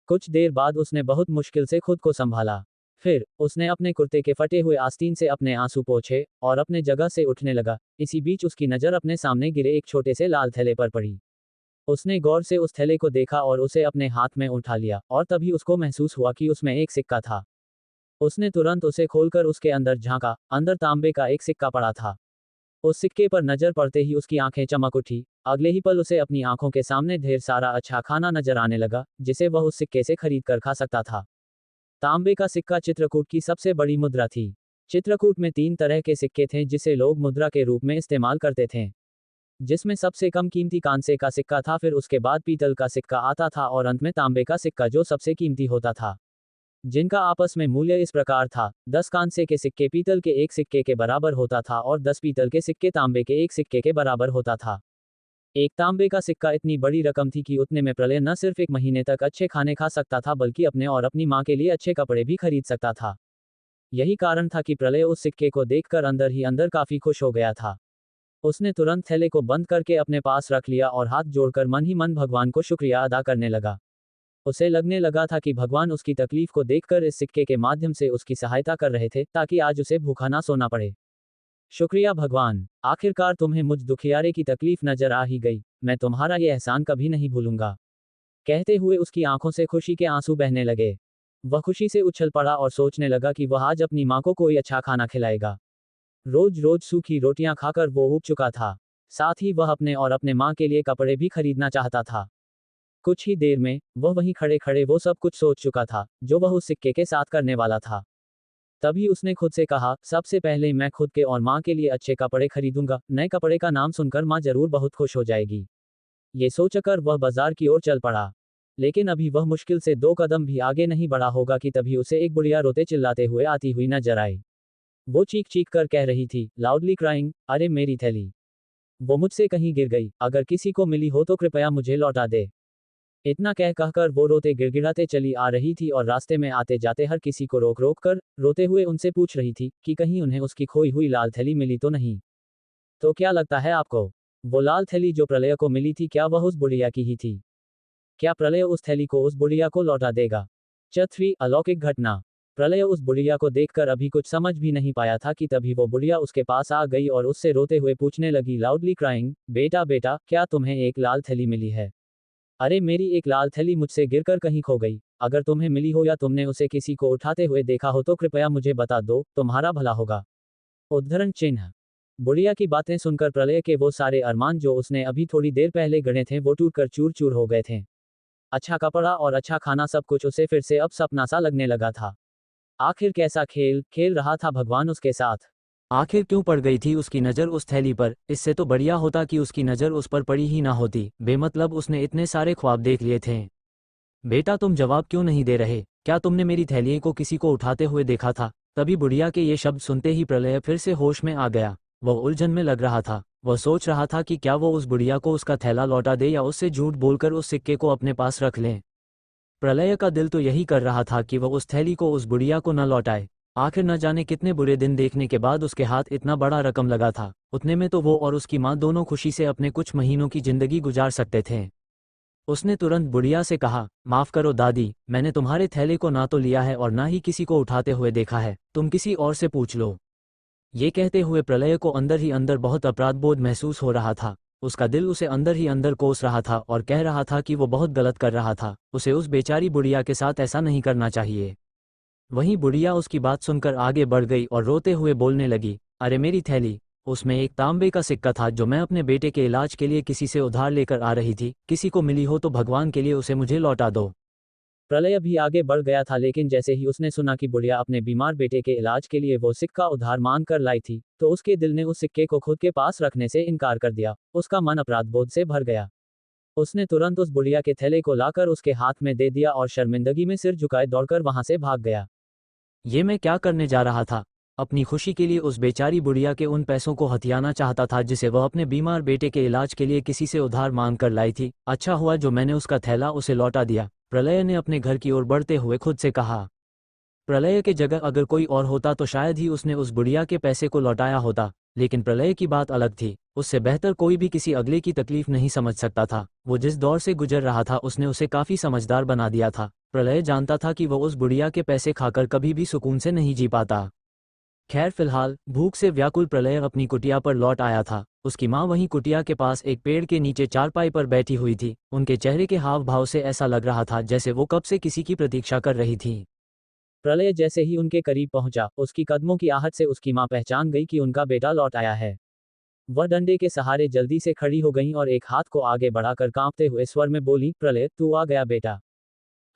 कुछ देर बाद उसने बहुत मुश्किल से खुद को संभाला। फिर उसने अपने कुर्ते के फटे हुए आस्तीन से अपने आंसू पोंछे और अपने जगह से उठने लगा। इसी बीच उसकी नजर अपने सामने गिरे एक छोटे से लाल थैले पर पड़ी। उसने गौर से उस थैले को देखा और उसे अपने हाथ में उठा लिया, और तभी उसको महसूस हुआ कि उसमें एक सिक्का था। उसने तुरंत उसे खोलकर उसके अंदर झांका। अंदर तांबे का एक सिक्का पड़ा था। उस सिक्के पर नजर पड़ते ही उसकी आंखें चमक उठी। अगले ही पल उसे अपनी आंखों के सामने ढेर सारा अच्छा खाना नजर आने लगा, जिसे वह उस सिक्के से खरीद कर खा सकता था। तांबे का सिक्का चित्रकूट की सबसे बड़ी मुद्रा थी। चित्रकूट में 3 तरह के सिक्के थे जिसे लोग मुद्रा के रूप में इस्तेमाल करते थे, जिसमें सबसे कम कीमती कांसे का सिक्का था, फिर उसके बाद पीतल का सिक्का आता था, और अंत में तांबे का सिक्का जो सबसे कीमती होता था, जिनका आपस में मूल्य इस प्रकार था: 10 कांसे के सिक्के पीतल के एक सिक्के के बराबर होता था, और 10 पीतल के सिक्के तांबे के एक सिक्के के बराबर होता था। एक तांबे का सिक्का इतनी बड़ी रकम थी कि उतने में प्रलय न सिर्फ 1 महीने तक अच्छे खाने खा सकता था, बल्कि अपने और अपनी माँ के लिए अच्छे कपड़े भी खरीद सकता था। यही कारण था कि प्रलय उस सिक्के को देखकर अंदर ही अंदर काफी खुश हो गया था। उसने तुरंत थैले को बंद करके अपने पास रख लिया और हाथ जोड़कर मन ही मन भगवान को शुक्रिया अदा करने लगा। उसे लगने लगा था कि भगवान उसकी तकलीफ को देखकर इस सिक्के के माध्यम से उसकी सहायता कर रहे थे, ताकि आज उसे भूखा ना सोना पड़े। शुक्रिया भगवान, आखिरकार तुम्हें मुझ दुखियारे की तकलीफ नजर आ ही गई। मैं तुम्हारा ये एहसान कभी नहीं भूलूंगा। कहते हुए उसकी आंखों से खुशी के आंसू बहने लगे। वह खुशी से उछल पड़ा और सोचने लगा कि वह आज अपनी माँ को कोई अच्छा खाना खिलाएगा। रोज रोज सूखी रोटियां खाकर वो ऊब चुका था। साथ ही वह अपने और अपने माँ के लिए कपड़े भी खरीदना चाहता था। कुछ ही देर में वह वहीं खड़े खड़े वो सब कुछ सोच चुका था जो वह उस सिक्के के साथ करने वाला था। तभी उसने खुद से कहा, सबसे पहले मैं खुद के और माँ के लिए अच्छे कपड़े खरीदूंगा। नए कपड़े का नाम सुनकर माँ जरूर बहुत खुश हो जाएगी। ये सोचकर वह बाजार की ओर चल पड़ा। लेकिन अभी वह मुश्किल से 2 कदम भी आगे नहीं बढ़ा होगा कि तभी उसे एक बुढ़िया रोते चिल्लाते हुए आती हुई नजर आई। वो चीख चीख कर कह रही थी, लाउडली क्राइंग, अरे मेरी थैली, वो मुझसे कहीं गिर गई। अगर किसी को मिली हो तो कृपया मुझे लौटा दे। इतना कहकर वो रोते गिड़गिड़ाते चली आ रही थी और रास्ते में आते जाते हर किसी को रोक रोक कर रोते हुए उनसे पूछ रही थी कि कहीं उन्हें उसकी खोई हुई लाल थैली मिली तो नहीं। तो क्या लगता है आपको, वो लाल थैली जो प्रलय को मिली थी क्या वह उस बुढ़िया की ही थी? क्या प्रलय उस थैली को उस बुढ़िया को लौटा देगा? चौथी अलौकिक घटना। प्रलय उस बुढ़िया को देखकर अभी कुछ समझ भी नहीं पाया था कि तभी वो बुढ़िया उसके पास आ गई और उससे रोते हुए पूछने लगी, लाउडली क्राइंग, बेटा बेटा क्या तुम्हें एक लाल थैली मिली है? अरे मेरी एक लाल थैली मुझसे गिरकर कहीं खो गई। अगर तुम्हें मिली हो या तुमने उसे किसी को उठाते हुए देखा हो तो कृपया मुझे बता दो, तुम्हारा भला होगा। उद्धरण चिन्ह। बुढ़िया की बातें सुनकर प्रलय के वो सारे अरमान जो उसने अभी थोड़ी देर पहले गढ़े थे वो टूटकर चूर चूर हो गए थे। अच्छा कपड़ा और अच्छा खाना सब कुछ उसे फिर से अब सपना सा लगने लगा था। आखिर कैसा खेल खेल रहा था भगवान उसके साथ। आखिर क्यों पड़ गई थी उसकी नज़र उस थैली पर? इससे तो बढ़िया होता कि उसकी नज़र उस पर पड़ी ही ना होती। बेमतलब उसने इतने सारे ख्वाब देख लिए थे। बेटा तुम जवाब क्यों नहीं दे रहे? क्या तुमने मेरी थैली को किसी को उठाते हुए देखा था? तभी बुढ़िया के ये शब्द सुनते ही प्रलय फिर से होश में आ गया। वह उलझन में लग रहा था। वह सोच रहा था कि क्या वो उस बुढ़िया को उसका थैला लौटा दे या उससे झूठ बोलकर उस सिक्के को अपने पास रख लें। प्रलय का दिल तो यही कर रहा था कि वह उस थैली को उस बुढ़िया को न लौटाए। आखिर न जाने कितने बुरे दिन देखने के बाद उसके हाथ इतना बड़ा रकम लगा था। उतने में तो वो और उसकी माँ दोनों खुशी से अपने कुछ महीनों की जिंदगी गुजार सकते थे। उसने तुरंत बुढ़िया से कहा, माफ करो दादी, मैंने तुम्हारे थैले को ना तो लिया है और ना ही किसी को उठाते हुए देखा है। तुम किसी और से पूछ लो। ये कहते हुए प्रलय को अंदर ही अंदर बहुत अपराधबोध महसूस हो रहा था। उसका दिल उसे अंदर ही अंदर कोस रहा था और कह रहा था कि वो बहुत गलत कर रहा था। उसे उस बेचारी बुढ़िया के साथ ऐसा नहीं करना चाहिए। वहीं बुढ़िया उसकी बात सुनकर आगे बढ़ गई और रोते हुए बोलने लगी, अरे मेरी थैली, उसमें एक तांबे का सिक्का था जो मैं अपने बेटे के इलाज के लिए किसी से उधार लेकर आ रही थी। किसी को मिली हो तो भगवान के लिए उसे मुझे लौटा दो। प्रलय भी आगे बढ़ गया था लेकिन जैसे ही उसने सुना कि बुढ़िया अपने बीमार बेटे के इलाज के लिए वो सिक्का उधार मांग कर लाई थी तो उसके दिल ने उस सिक्के को खुद के पास रखने से इनकार कर दिया। उसका मन अपराधबोध से भर गया। उसने तुरंत उस बुढ़िया के थैले को लाकर उसके हाथ में दे दिया और शर्मिंदगी में सिर झुकाए दौड़कर वहां से भाग गया। ये मैं क्या करने जा रहा था? अपनी खुशी के लिए उस बेचारी बुढ़िया के उन पैसों को हथियाना चाहता था जिसे वह अपने बीमार बेटे के इलाज के लिए किसी से उधार मांग कर लाई थी। अच्छा हुआ जो मैंने उसका थैला उसे लौटा दिया। प्रलय ने अपने घर की ओर बढ़ते हुए खुद से कहा। प्रलय के जगह अगर कोई और होता तो शायद ही उसने उस बुढ़िया के पैसे को लौटाया होता, लेकिन प्रलय की बात अलग थी। उससे बेहतर कोई भी किसी अगले की तकलीफ नहीं समझ सकता था। वो जिस दौर से गुजर रहा था उसने उसे काफी समझदार बना दिया था। प्रलय जानता था कि वो उस बुढ़िया के पैसे खाकर कभी भी सुकून से नहीं जी पाता। खैर फिलहाल भूख से व्याकुल प्रलय अपनी कुटिया पर लौट आया था। उसकी माँ वहीं कुटिया के पास एक पेड़ के नीचे चारपाई पर बैठी हुई थी। उनके चेहरे के हाव भाव से ऐसा लग रहा था जैसे वो कब से किसी की प्रतीक्षा कर रही थी। प्रलय जैसे ही उनके करीब पहुंचा उसकी कदमों की आहट से उसकी मां पहचान गई कि उनका बेटा लौट आया है। वह डंडे के सहारे जल्दी से खड़ी हो गईं और एक हाथ को आगे बढ़ाकर कांपते हुए स्वर में बोली, प्रलय तू आ गया बेटा?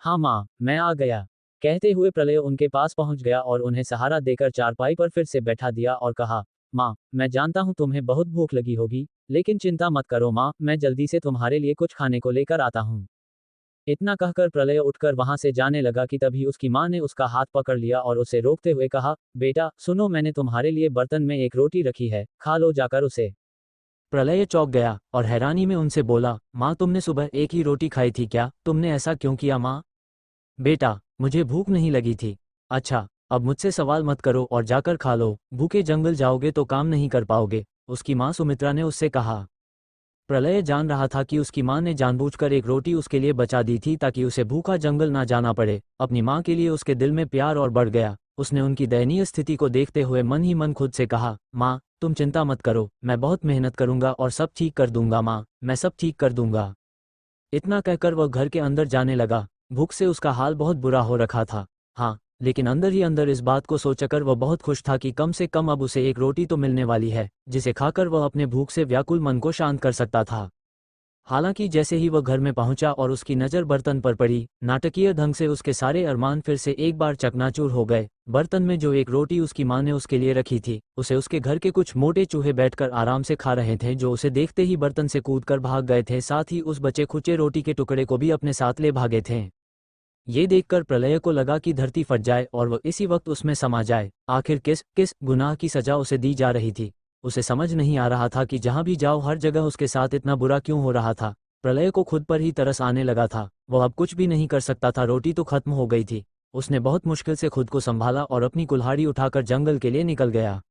हाँ माँ मैं आ गया। कहते हुए प्रलय उनके पास पहुंच गया और उन्हें सहारा देकर चारपाई पर फिर से बैठा दिया और कहा, माँ मैं जानता हूँ तुम्हें बहुत भूख लगी होगी, लेकिन चिंता मत करो माँ, मैं जल्दी से तुम्हारे लिए कुछ खाने को लेकर आता हूँ। इतना कहकर प्रलय उठकर वहां से जाने लगा कि तभी उसकी मां ने उसका हाथ पकड़ लिया और उसे रोकते हुए कहा, बेटा सुनो, मैंने तुम्हारे लिए बर्तन में एक रोटी रखी है, खा लो जाकर उसे। प्रलय चौंक गया और हैरानी में उनसे बोला, माँ तुमने सुबह एक ही रोटी खाई थी क्या? तुमने ऐसा क्यों किया माँ? बेटा मुझे भूख नहीं लगी थी। अच्छा अब मुझसे सवाल मत करो और जाकर खा लो। भूखे जंगल जाओगे तो काम नहीं कर पाओगे, उसकी माँ सुमित्रा ने उससे कहा। प्रलय जान रहा था कि उसकी माँ ने जानबूझकर एक रोटी उसके लिए बचा दी थी ताकि उसे भूखा जंगल ना जाना पड़े। अपनी माँ के लिए उसके दिल में प्यार और बढ़ गया। उसने उनकी दयनीय स्थिति को देखते हुए मन ही मन खुद से कहा, माँ तुम चिंता मत करो, मैं बहुत मेहनत करूंगा और सब ठीक कर दूंगा माँ, मैं सब ठीक कर दूंगा। इतना कहकर वह घर के अंदर जाने लगा। भूख से उसका हाल बहुत बुरा हो रखा था। हाँ, लेकिन अंदर ही अंदर इस बात को सोचकर वह बहुत खुश था कि कम से कम अब उसे एक रोटी तो मिलने वाली है जिसे खाकर वह अपने भूख से व्याकुल मन को शांत कर सकता था। हालांकि जैसे ही वह घर में पहुंचा और उसकी नज़र बर्तन पर पड़ी, नाटकीय ढंग से उसके सारे अरमान फिर से एक बार चकनाचूर हो गए। बर्तन में जो एक रोटी उसकी माँ ने उसके लिए रखी थी उसे उसके घर के कुछ मोटे चूहे बैठकर आराम से खा रहे थे, जो उसे देखते ही बर्तन से कूदकर भाग गए थे। साथ ही उस बचे खुचे रोटी के टुकड़े को भी अपने साथ ले भागे थे। ये देखकर प्रलय को लगा कि धरती फट जाए और वह इसी वक्त उसमें समा जाए। आखिर किस किस गुनाह की सजा उसे दी जा रही थी? उसे समझ नहीं आ रहा था कि जहां भी जाओ हर जगह उसके साथ इतना बुरा क्यों हो रहा था। प्रलय को खुद पर ही तरस आने लगा था। वह अब कुछ भी नहीं कर सकता था, रोटी तो खत्म हो गई थी। उसने बहुत मुश्किल से खुद को संभाला और अपनी कुल्हाड़ी उठाकर जंगल के लिए निकल गया।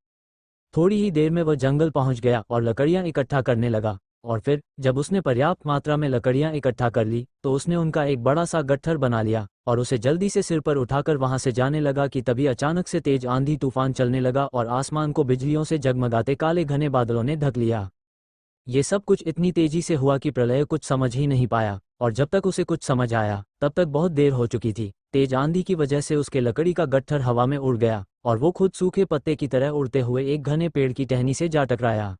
थोड़ी ही देर में वह जंगल पहुंच गया और लकड़ियां इकट्ठा करने लगा। और फिर जब उसने पर्याप्त मात्रा में लकड़ियां इकट्ठा कर ली तो उसने उनका एक बड़ा सा गट्ठर बना लिया और उसे जल्दी से सिर पर उठाकर वहां से जाने लगा कि तभी अचानक से तेज आंधी तूफान चलने लगा और आसमान को बिजलियों से जगमगाते काले घने बादलों ने ढक लिया। ये सब कुछ इतनी तेजी से हुआ कि प्रलय कुछ समझ ही नहीं पाया, और जब तक उसे कुछ समझ आया तब तक बहुत देर हो चुकी थी। तेज आंधी की वजह से उसके लकड़ी का गट्ठर हवा में उड़ गया और वो खुद सूखे पत्ते की तरह उड़ते हुए एक घने पेड़ की टहनी से जा टकराया।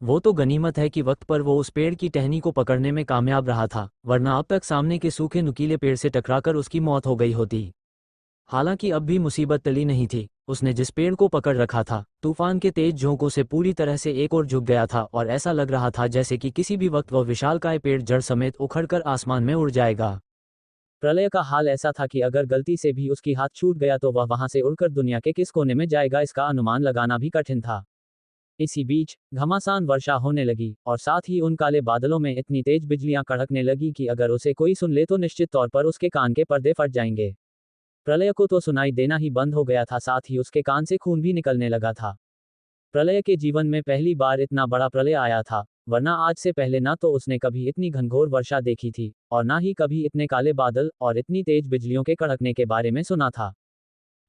वो तो गनीमत है कि वक्त पर वो उस पेड़ की टहनी को पकड़ने में कामयाब रहा था, वरना अब तक सामने के सूखे नुकीले पेड़ से टकराकर उसकी मौत हो गई होती। हालांकि अब भी मुसीबत टली नहीं थी। उसने जिस पेड़ को पकड़ रखा था, तूफान के तेज झोंकों से पूरी तरह से एक ओर झुक गया था और ऐसा लग रहा था जैसे कि किसी भी वक्त वह विशालकाय पेड़ जड़ समेत उखड़कर आसमान में उड़ जाएगा। प्रलय का हाल ऐसा था कि अगर गलती से भी उसकी हाथ छूट गया तो वह वहां से उड़कर दुनिया के किस कोने में जाएगा इसका अनुमान लगाना भी कठिन था। इसी बीच घमासान वर्षा होने लगी और साथ ही उन काले बादलों में इतनी तेज बिजलियां कड़कने लगी कि अगर उसे कोई सुन ले तो निश्चित तौर पर उसके कान के पर्दे फट जाएंगे। प्रलय को तो सुनाई देना ही बंद हो गया था, साथ ही उसके कान से खून भी निकलने लगा था। प्रलय के जीवन में पहली बार इतना बड़ा प्रलय आया था, वरना आज से पहले ना तो उसने कभी इतनी घनघोर वर्षा देखी थी और ना ही कभी इतने काले बादल और इतनी तेज बिजलियों के कड़कने के बारे में सुना था।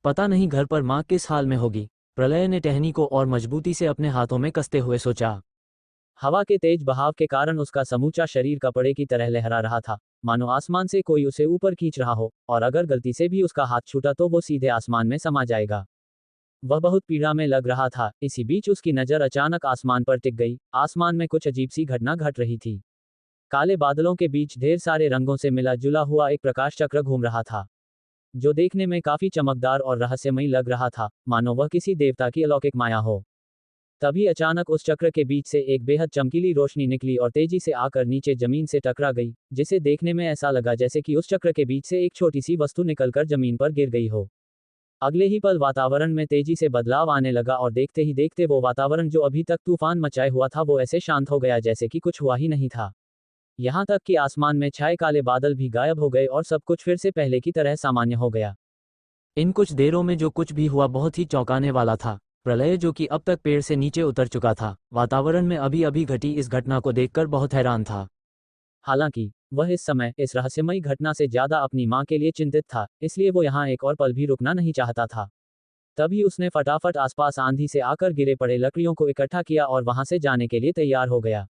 पता नहीं घर पर माँ किस हाल में होगी, प्रलय ने टहनी को और मजबूती से अपने हाथों में कसते हुए सोचा। हवा के तेज बहाव के कारण उसका समूचा शरीर कपड़े की तरह लहरा रहा था, मानो आसमान से कोई उसे ऊपर खींच रहा हो, और अगर गलती से भी उसका हाथ छूटा तो वो सीधे आसमान में समा जाएगा। वह बहुत पीड़ा में लग रहा था। इसी बीच उसकी नजर अचानक आसमान पर टिक गई। आसमान में कुछ अजीब सी घटना घट रही थी। काले बादलों के बीच ढेर सारे रंगों से मिला जुला हुआ एक प्रकाश चक्र घूम रहा था, जो देखने में काफी चमकदार और रहस्यमयी लग रहा था, मानो वह किसी देवता की अलौकिक माया हो। तभी अचानक उस चक्र के बीच से एक बेहद चमकीली रोशनी निकली और तेजी से आकर नीचे जमीन से टकरा गई, जिसे देखने में ऐसा लगा जैसे कि उस चक्र के बीच से एक छोटी सी वस्तु निकलकर जमीन पर गिर गई हो। अगले ही पल वातावरण में तेजी से बदलाव आने लगा और देखते ही देखते वो वातावरण जो अभी तक तूफान मचाए हुआ था वो ऐसे शांत हो गया जैसे कि कुछ हुआ ही नहीं था। यहाँ तक कि आसमान में छाए काले बादल भी गायब हो गए और सब कुछ फिर से पहले की तरह सामान्य हो गया। इन कुछ देरों में जो कुछ भी हुआ बहुत ही चौंकाने वाला था। प्रलय, जो कि अब तक पेड़ से नीचे उतर चुका था, वातावरण में अभी अभी घटी इस घटना को देखकर बहुत हैरान था। हालांकि वह इस समय इस रहस्यमयी घटना से ज्यादा अपनी मां के लिए चिंतित था, इसलिए वो यहाँ एक और पल भी रुकना नहीं चाहता था। तभी उसने फटाफट आसपास आंधी से आकर गिरे पड़े लकड़ियों को इकट्ठा किया और वहां से जाने के लिए तैयार हो गया।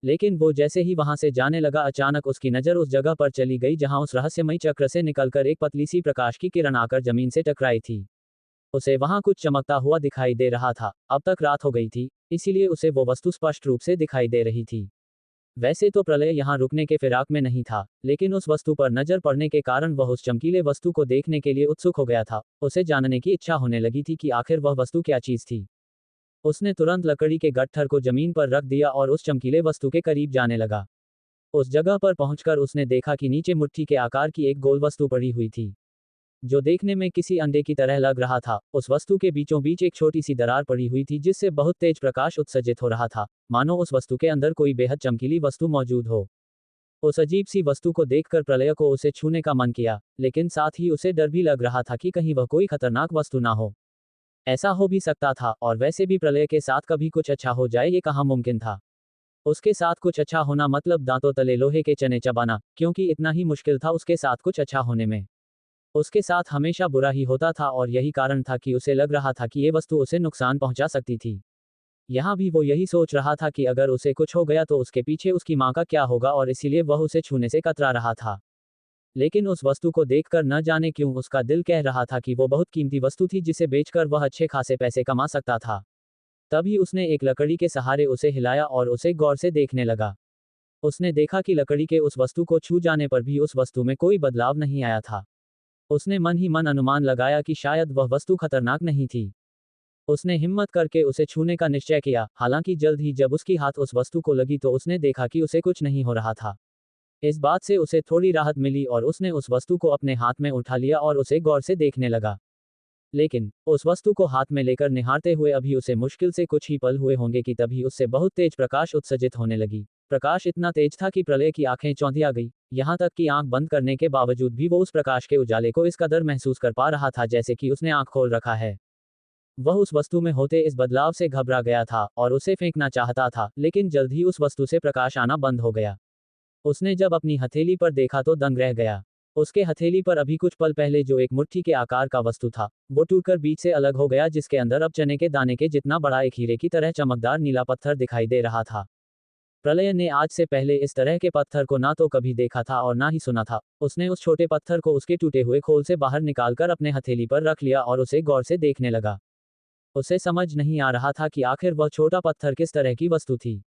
लेकिन वो जैसे ही वहां से जाने लगा, अचानक उसकी नजर उस जगह पर चली गई जहां उस रहस्यमयी चक्र से निकलकर एक पतली सी प्रकाश की किरण आकर जमीन से टकराई थी। उसे वहां कुछ चमकता हुआ दिखाई दे रहा था। अब तक रात हो गई थी, इसीलिए उसे वो वस्तु स्पष्ट रूप से दिखाई दे रही थी। वैसे तो प्रलय यहाँ रुकने के फिराक में नहीं था, लेकिन उस वस्तु पर नजर पड़ने के कारण वह उस चमकीले वस्तु को देखने के लिए उत्सुक हो गया था। उसे जानने की इच्छा होने लगी थी कि आखिर वह वस्तु क्या चीज थी। उसने तुरंत लकड़ी के गट्ठर को जमीन पर रख दिया और उस चमकीले वस्तु के करीब जाने लगा। उस जगह पर पहुंचकर उसने देखा कि नीचे मुट्ठी के आकार की एक गोल वस्तु पड़ी हुई थी, जो देखने में किसी अंडे की तरह लग रहा था। उस वस्तु के बीचों बीच एक छोटी सी दरार पड़ी हुई थी जिससे बहुत तेज प्रकाश उत्सर्जित हो रहा था, मानो उस वस्तु के अंदर कोई बेहद चमकीली वस्तु मौजूद हो। उस अजीब सी वस्तु को देखकर प्रलय को उसे छूने का मन किया, लेकिन साथ ही उसे डर भी लग रहा था कि कहीं वह कोई खतरनाक वस्तु ना हो। ऐसा हो भी सकता था, और वैसे भी प्रलय के साथ कभी कुछ अच्छा हो जाए ये कहाँ मुमकिन था। उसके साथ कुछ अच्छा होना मतलब दांतों तले लोहे के चने चबाना, क्योंकि इतना ही मुश्किल था उसके साथ कुछ अच्छा होने में। उसके साथ हमेशा बुरा ही होता था और यही कारण था कि उसे लग रहा था कि ये वस्तु उसे नुकसान पहुंचा सकती थी। यहाँ भी वो यही सोच रहा था कि अगर उसे कुछ हो गया तो उसके पीछे उसकी माँ का क्या होगा, और इसीलिए वह उसे छूने से कतरा रहा था। लेकिन उस वस्तु को देखकर न जाने क्यों उसका दिल कह रहा था कि वो बहुत कीमती वस्तु थी जिसे बेचकर वह अच्छे खासे पैसे कमा सकता था। तभी उसने एक लकड़ी के सहारे उसे हिलाया और उसे गौर से देखने लगा। उसने देखा कि लकड़ी के उस वस्तु को छू जाने पर भी उस वस्तु में कोई बदलाव नहीं आया था। उसने मन ही मन अनुमान लगाया कि शायद वह वस्तु खतरनाक नहीं थी। उसने हिम्मत करके उसे छूने का निश्चय किया। हालांकि जल्द ही जब उसकी हाथ उस वस्तु को लगी तो उसने देखा कि उसे कुछ नहीं हो रहा था। इस बात से उसे थोड़ी राहत मिली और उसने उस वस्तु को अपने हाथ में उठा लिया और उसे गौर से देखने लगा। लेकिन उस वस्तु को हाथ में लेकर निहारते हुए अभी उसे मुश्किल से कुछ ही पल हुए होंगे कि तभी उससे बहुत तेज प्रकाश उत्सर्जित होने लगी। प्रकाश इतना तेज था कि प्रलय की आंखें चौंधिया गई, यहाँ तक कि आंख बंद करने के बावजूद भी वो उस प्रकाश के उजाले को इस कदर महसूस कर पा रहा था जैसे कि उसने आंख खोल रखा है। वह उस वस्तु में होते इस बदलाव से घबरा गया था और उसे फेंकना चाहता था, लेकिन जल्द ही उस वस्तु से प्रकाश आना बंद हो गया। उसने जब अपनी हथेली पर देखा तो दंग रह गया। उसके हथेली पर अभी कुछ पल पहले जो एक मुट्ठी के आकार का वस्तु था, वो टूटकर बीच से अलग हो गया, जिसके अंदर अब चने के दाने के जितना बड़ा एक हीरे की तरह चमकदार नीला पत्थर दिखाई दे रहा था। प्रलय ने आज से पहले इस तरह के पत्थर को ना तो कभी देखा था और ना ही सुना था। उसने उस छोटे पत्थर को उसके टूटे हुए खोल से बाहर निकालकर अपने हथेली पर रख लिया और उसे गौर से देखने लगा। उसे समझ नहीं आ रहा था कि आखिर वह छोटा पत्थर किस तरह की वस्तु थी।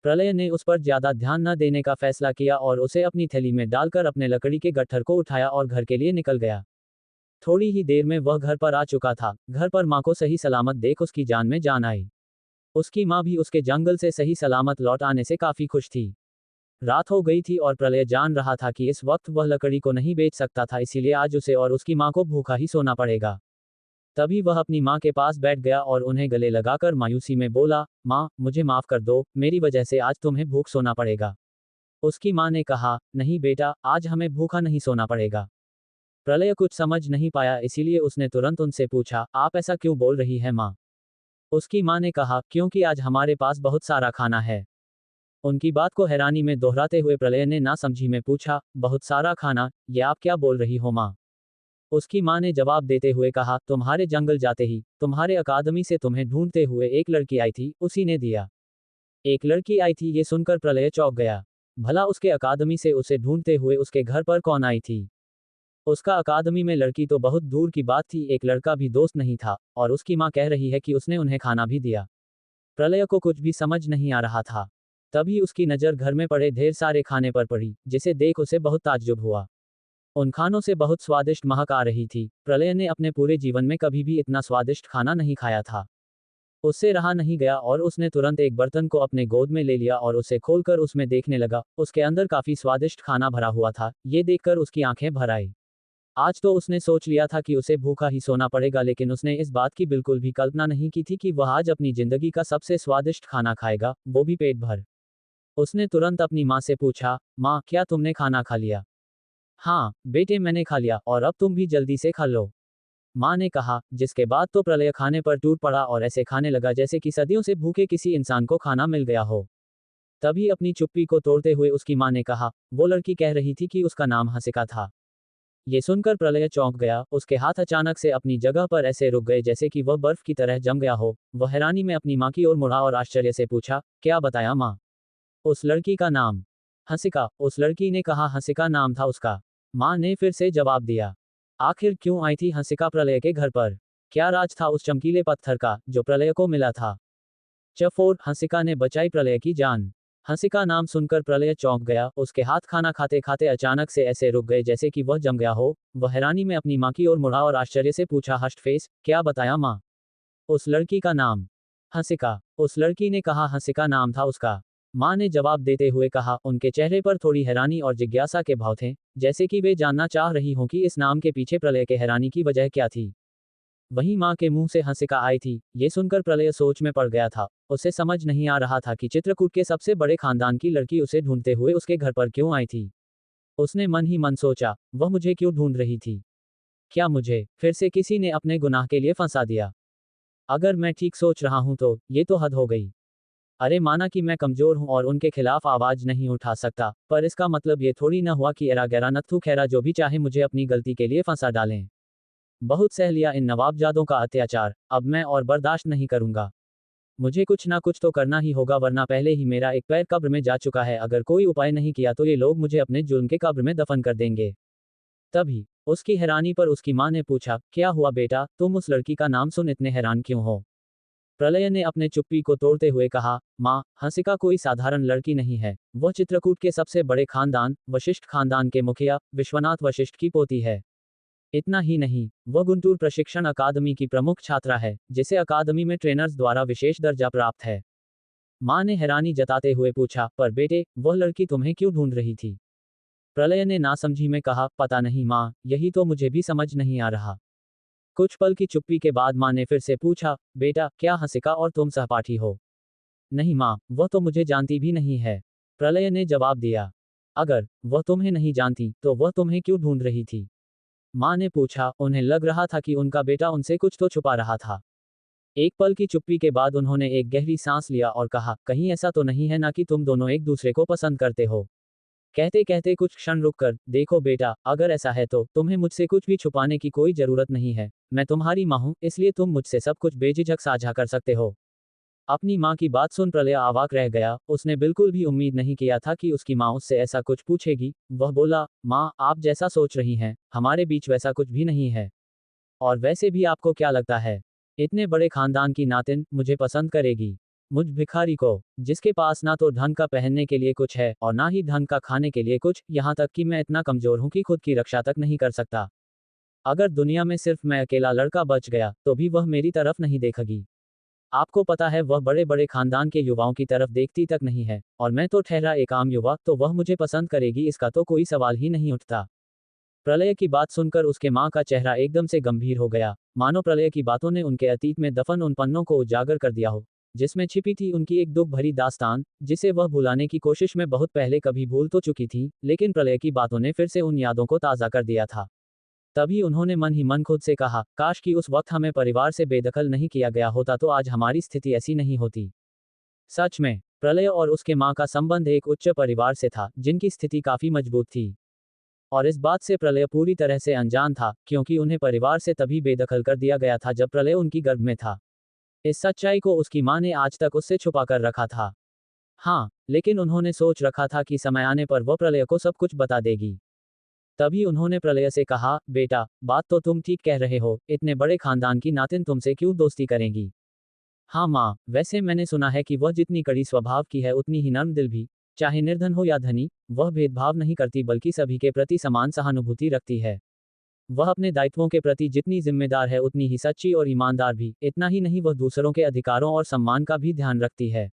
प्रलय ने उस पर ज्यादा ध्यान न देने का फैसला किया और उसे अपनी थैली में डालकर अपने लकड़ी के गट्ठर को उठाया और घर के लिए निकल गया। थोड़ी ही देर में वह घर पर आ चुका था। घर पर माँ को सही सलामत देख उसकी जान में जान आई। उसकी माँ भी उसके जंगल से सही सलामत लौट आने से काफी खुश थी। रात हो गई थी और प्रलय जान रहा था कि इस वक्त वह लकड़ी को नहीं बेच सकता था, इसीलिए आज उसे और उसकी माँ को भूखा ही सोना पड़ेगा। तभी वह अपनी माँ के पास बैठ गया और उन्हें गले लगाकर मायूसी में बोला, माँ, मुझे माफ कर दो, मेरी वजह से आज तुम्हें भूख सोना पड़ेगा। उसकी माँ ने कहा, नहीं बेटा, आज हमें भूखा नहीं सोना पड़ेगा। प्रलय कुछ समझ नहीं पाया, इसीलिए उसने तुरंत उनसे पूछा, आप ऐसा क्यों बोल रही है माँ? उसकी माँ ने कहा, क्योंकि आज हमारे पास बहुत सारा खाना है। उनकी बात को हैरानी में दोहराते हुए प्रलय ने नासमझी में पूछा, बहुत सारा खाना, ये आप क्या बोल रही हो माँ? उसकी माँ ने जवाब देते हुए कहा, तुम्हारे जंगल जाते ही तुम्हारे अकादमी से तुम्हें ढूंढते हुए एक लड़की आई थी, उसी ने दिया। एक लड़की आई थी, ये सुनकर प्रलय चौंक गया। भला उसके अकादमी से उसे ढूंढते हुए उसके घर पर कौन आई थी? उसका अकादमी में लड़की तो बहुत दूर की बात थी, एक लड़का भी दोस्त नहीं था, और उसकी माँ कह रही है कि उसने उन्हें खाना भी दिया। प्रलय को कुछ भी समझ नहीं आ रहा था। तभी उसकी नज़र घर में पड़े ढेर सारे खाने पर पड़ी, जिसे देख उसे बहुत ताज्जुब हुआ। उन खानों से बहुत स्वादिष्ट महक आ रही थी। प्रलय ने अपने पूरे जीवन में कभी भी इतना स्वादिष्ट खाना नहीं खाया था। उससे रहा नहीं गया और उसने तुरंत एक बर्तन को अपने गोद में ले लिया और उसे खोलकर उसमें देखने लगा। उसके अंदर काफी स्वादिष्ट खाना भरा हुआ था। ये देखकर उसकी आंखें भर आई। आज तो उसने सोच लिया था कि उसे भूखा ही सोना पड़ेगा, लेकिन उसने इस बात की बिल्कुल भी कल्पना नहीं की थी कि वह आज अपनी जिंदगी का सबसे स्वादिष्ट खाना खाएगा, वो भी पेट भर। उसने तुरंत अपनी माँ से पूछा, माँ, क्या तुमने खाना खा लिया? हाँ बेटे, मैंने खा लिया, और अब तुम भी जल्दी से खा लो, माँ ने कहा। जिसके बाद तो प्रलय खाने पर टूट पड़ा और ऐसे खाने लगा जैसे कि सदियों से भूखे किसी इंसान को खाना मिल गया हो। तभी अपनी चुप्पी को तोड़ते हुए उसकी माँ ने कहा, वो लड़की कह रही थी कि उसका नाम हंसिका था। ये सुनकर प्रलय चौंक गया। उसके हाथ अचानक से अपनी जगह पर ऐसे रुक गए जैसे कि वह बर्फ की तरह जम गया हो। वह हैरानी में अपनी माँ की ओर मुड़ा और आश्चर्य से पूछा, क्या बताया माँ? उस लड़की का नाम? हंसिका, उस लड़की ने कहा। हंसिका नाम था उसका, माँ ने फिर से जवाब दिया। आखिर क्यों आई थी हंसिका प्रलय के घर पर? क्या राज था उस चमकीले पत्थर का जो प्रलय को मिला था? चफोर, हंसिका ने बचाई प्रलय की जान। हंसिका नाम सुनकर प्रलय चौंक गया। उसके हाथ खाना खाते खाते अचानक से ऐसे रुक गए जैसे कि वह जम गया हो। वह हैरानी में अपनी माँ की ओर मुड़ा और आश्चर्य से पूछा, हष्ट फेस, क्या बताया माँ? उस लड़की का नाम? हंसिका, उस लड़की ने कहा। हंसिका नाम था उसका, माँ ने जवाब देते हुए कहा। उनके चेहरे पर थोड़ी हैरानी और जिज्ञासा के भाव थे, जैसे कि वे जानना चाह रही हों कि इस नाम के पीछे प्रलय के हैरानी की वजह क्या थी। वहीं माँ के मुंह से हंसिका आई थी, ये सुनकर प्रलय सोच में पड़ गया था। उसे समझ नहीं आ रहा था कि चित्रकूट के सबसे बड़े खानदान की लड़की उसे ढूंढते हुए उसके घर पर क्यों आई थी। उसने मन ही मन सोचा, वह मुझे क्यों ढूंढ रही थी? क्या मुझे फिर से किसी ने अपने गुनाह के लिए फंसा दिया? अगर मैं ठीक सोच रहा हूं तो ये तो हद हो गई। अरे माना कि मैं कमजोर हूं और उनके खिलाफ आवाज नहीं उठा सकता, पर इसका मतलब ये थोड़ी न हुआ कि एरा गैरा नत्थु खैरा जो भी चाहे मुझे अपनी गलती के लिए फंसा डालें। बहुत सह लिया इन नवाबजादों का अत्याचार, अब मैं और बर्दाश्त नहीं करूंगा। मुझे कुछ ना कुछ तो करना ही होगा, वरना पहले ही मेरा एक पैर कब्र में जा चुका है। अगर कोई उपाय नहीं किया तो ये लोग मुझे अपने जुल्म के कब्र में दफन कर देंगे। तभी उसकी हैरानी पर उसकी माँ ने पूछा, क्या हुआ बेटा, तुम उस लड़की का नाम सुन इतने हैरान क्यों हो? प्रलय ने अपने चुप्पी को तोड़ते हुए कहा, माँ, हंसिका कोई साधारण लड़की नहीं है। वह चित्रकूट के सबसे बड़े खानदान वशिष्ठ खानदान के मुखिया विश्वनाथ वशिष्ठ की पोती है। इतना ही नहीं, वह गुंटूर प्रशिक्षण अकादमी की प्रमुख छात्रा है, जिसे अकादमी में ट्रेनर्स द्वारा विशेष दर्जा प्राप्त है। माँ ने हैरानी जताते हुए पूछा, पर बेटे, वह लड़की तुम्हें क्यों ढूंढ रही थी? प्रलय ने नासमझी में कहा, पता नहीं माँ, यही तो मुझे भी समझ नहीं आ रहा। कुछ पल की चुप्पी के बाद माँ ने फिर से पूछा, बेटा, क्या हंसिका और तुम सहपाठी हो? नहीं माँ, वह तो मुझे जानती भी नहीं है। प्रलय ने जवाब दिया, अगर वह तुम्हें नहीं जानती तो वह तुम्हें क्यों ढूंढ रही थी? माँ ने पूछा। उन्हें लग रहा था कि उनका बेटा उनसे कुछ तो छुपा रहा था। एक पल की चुप्पी के बाद उन्होंने एक गहरी सांस लिया और कहा, कहीं ऐसा तो नहीं है ना कि तुम दोनों एक दूसरे को पसंद करते हो? कहते कहते कुछ क्षण रुककर, देखो बेटा, अगर ऐसा है तो तुम्हें मुझसे कुछ भी छुपाने की कोई जरूरत नहीं है। मैं तुम्हारी माँ हूँ, इसलिए तुम मुझसे सब कुछ बेझिझक साझा कर सकते हो। अपनी माँ की बात सुन प्रलय अवाक रह गया। उसने बिल्कुल भी उम्मीद नहीं किया था कि उसकी माँ उससे ऐसा कुछ पूछेगी। वह बोला, माँ, आप जैसा सोच रही हैं, हमारे बीच वैसा कुछ भी नहीं है। और वैसे भी आपको क्या लगता है, इतने बड़े खानदान की नातिन मुझे पसंद करेगी? मुझ भिखारी को, जिसके पास ना तो धन का पहनने के लिए कुछ है और ना ही धन का खाने के लिए कुछ, यहाँ तक कि मैं इतना कमजोर हूँ कि खुद की रक्षा तक नहीं कर सकता। अगर दुनिया में सिर्फ मैं अकेला लड़का बच गया तो भी वह मेरी तरफ नहीं देखेगी। आपको पता है, वह बड़े बड़े खानदान के युवाओं की तरफ देखती तक नहीं है, और मैं तो ठहरा एक आम युवा, तो वह मुझे पसंद करेगी इसका तो कोई सवाल ही नहीं उठता। प्रलय की बात सुनकर उसके माँ का चेहरा एकदम से गंभीर हो गया, मानो प्रलय की बातों ने उनके अतीत में दफन उन पन्नों को उजागर कर दिया हो, जिसमें छिपी थी उनकी एक दुख भरी दास्तान, जिसे वह भुलाने की कोशिश में बहुत पहले कभी भूल तो चुकी थी, लेकिन प्रलय की बातों ने फिर से उन यादों को ताज़ा कर दिया था। तभी उन्होंने मन ही मन खुद से कहा, काश कि उस वक्त हमें परिवार से बेदखल नहीं किया गया होता तो आज हमारी स्थिति ऐसी नहीं होती। सच में, प्रलय और उसके माँ का संबंध एक उच्च परिवार से था, जिनकी स्थिति काफी मजबूत थी। और इस बात से प्रलय पूरी तरह से अनजान था, क्योंकि उन्हें परिवार से तभी बेदखल कर दिया गया था जब प्रलय उनकी गर्भ में था। इस सच्चाई को उसकी माँ ने आज तक उससे छुपा कर रखा था। हाँ, लेकिन उन्होंने सोच रखा था कि समय आने पर वह प्रलय को सब कुछ बता देगी। तभी उन्होंने प्रलय से कहा, बेटा, बात तो तुम ठीक कह रहे हो, इतने बड़े खानदान की नातिन तुमसे क्यों दोस्ती करेंगी? हाँ माँ, वैसे मैंने सुना है कि वह जितनी कड़ी स्वभाव की है उतनी ही नर्म दिल भी। चाहे निर्धन हो या धनी, वह भेदभाव नहीं करती बल्कि सभी के प्रति समान सहानुभूति रखती है। वह अपने दायित्वों के प्रति जितनी जिम्मेदार है उतनी ही सच्ची और ईमानदार भी। इतना ही नहीं, वह दूसरों के अधिकारों और सम्मान का भी ध्यान रखती है।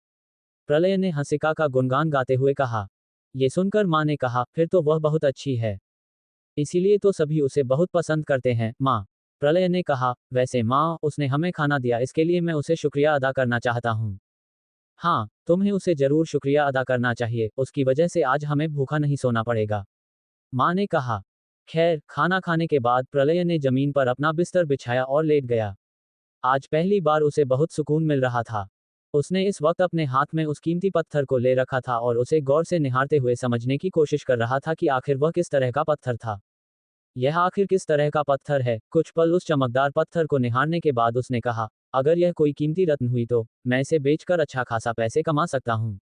प्रलय ने हंसिका का गुणगान गाते हुए कहा। ये सुनकर माँ ने कहा, फिर तो वह बहुत अच्छी है, इसीलिए तो सभी उसे बहुत पसंद करते हैं माँ। प्रलय ने कहा, वैसे माँ, उसने हमें खाना दिया, इसके लिए मैं उसे शुक्रिया अदा करना चाहता हूँ। हाँ, तुम्हें उसे जरूर शुक्रिया अदा करना चाहिए, उसकी वजह से आज हमें भूखा नहीं सोना पड़ेगा, माँ ने कहा। खैर, खाना खाने के बाद प्रलय ने जमीन पर अपना बिस्तर बिछाया और लेट गया। आज पहली बार उसे बहुत सुकून मिल रहा था। उसने इस वक्त अपने हाथ में उस कीमती पत्थर को ले रखा था और उसे गौर से निहारते हुए समझने की कोशिश कर रहा था कि आखिर वह किस तरह का पत्थर था। यह आखिर किस तरह का पत्थर है? कुछ पल उस चमकदार पत्थर को निहारने के बाद उसने कहा, अगर यह कोई कीमती रत्न हुई तो मैं इसे बेचकर अच्छा खासा पैसे कमा सकता हूँ।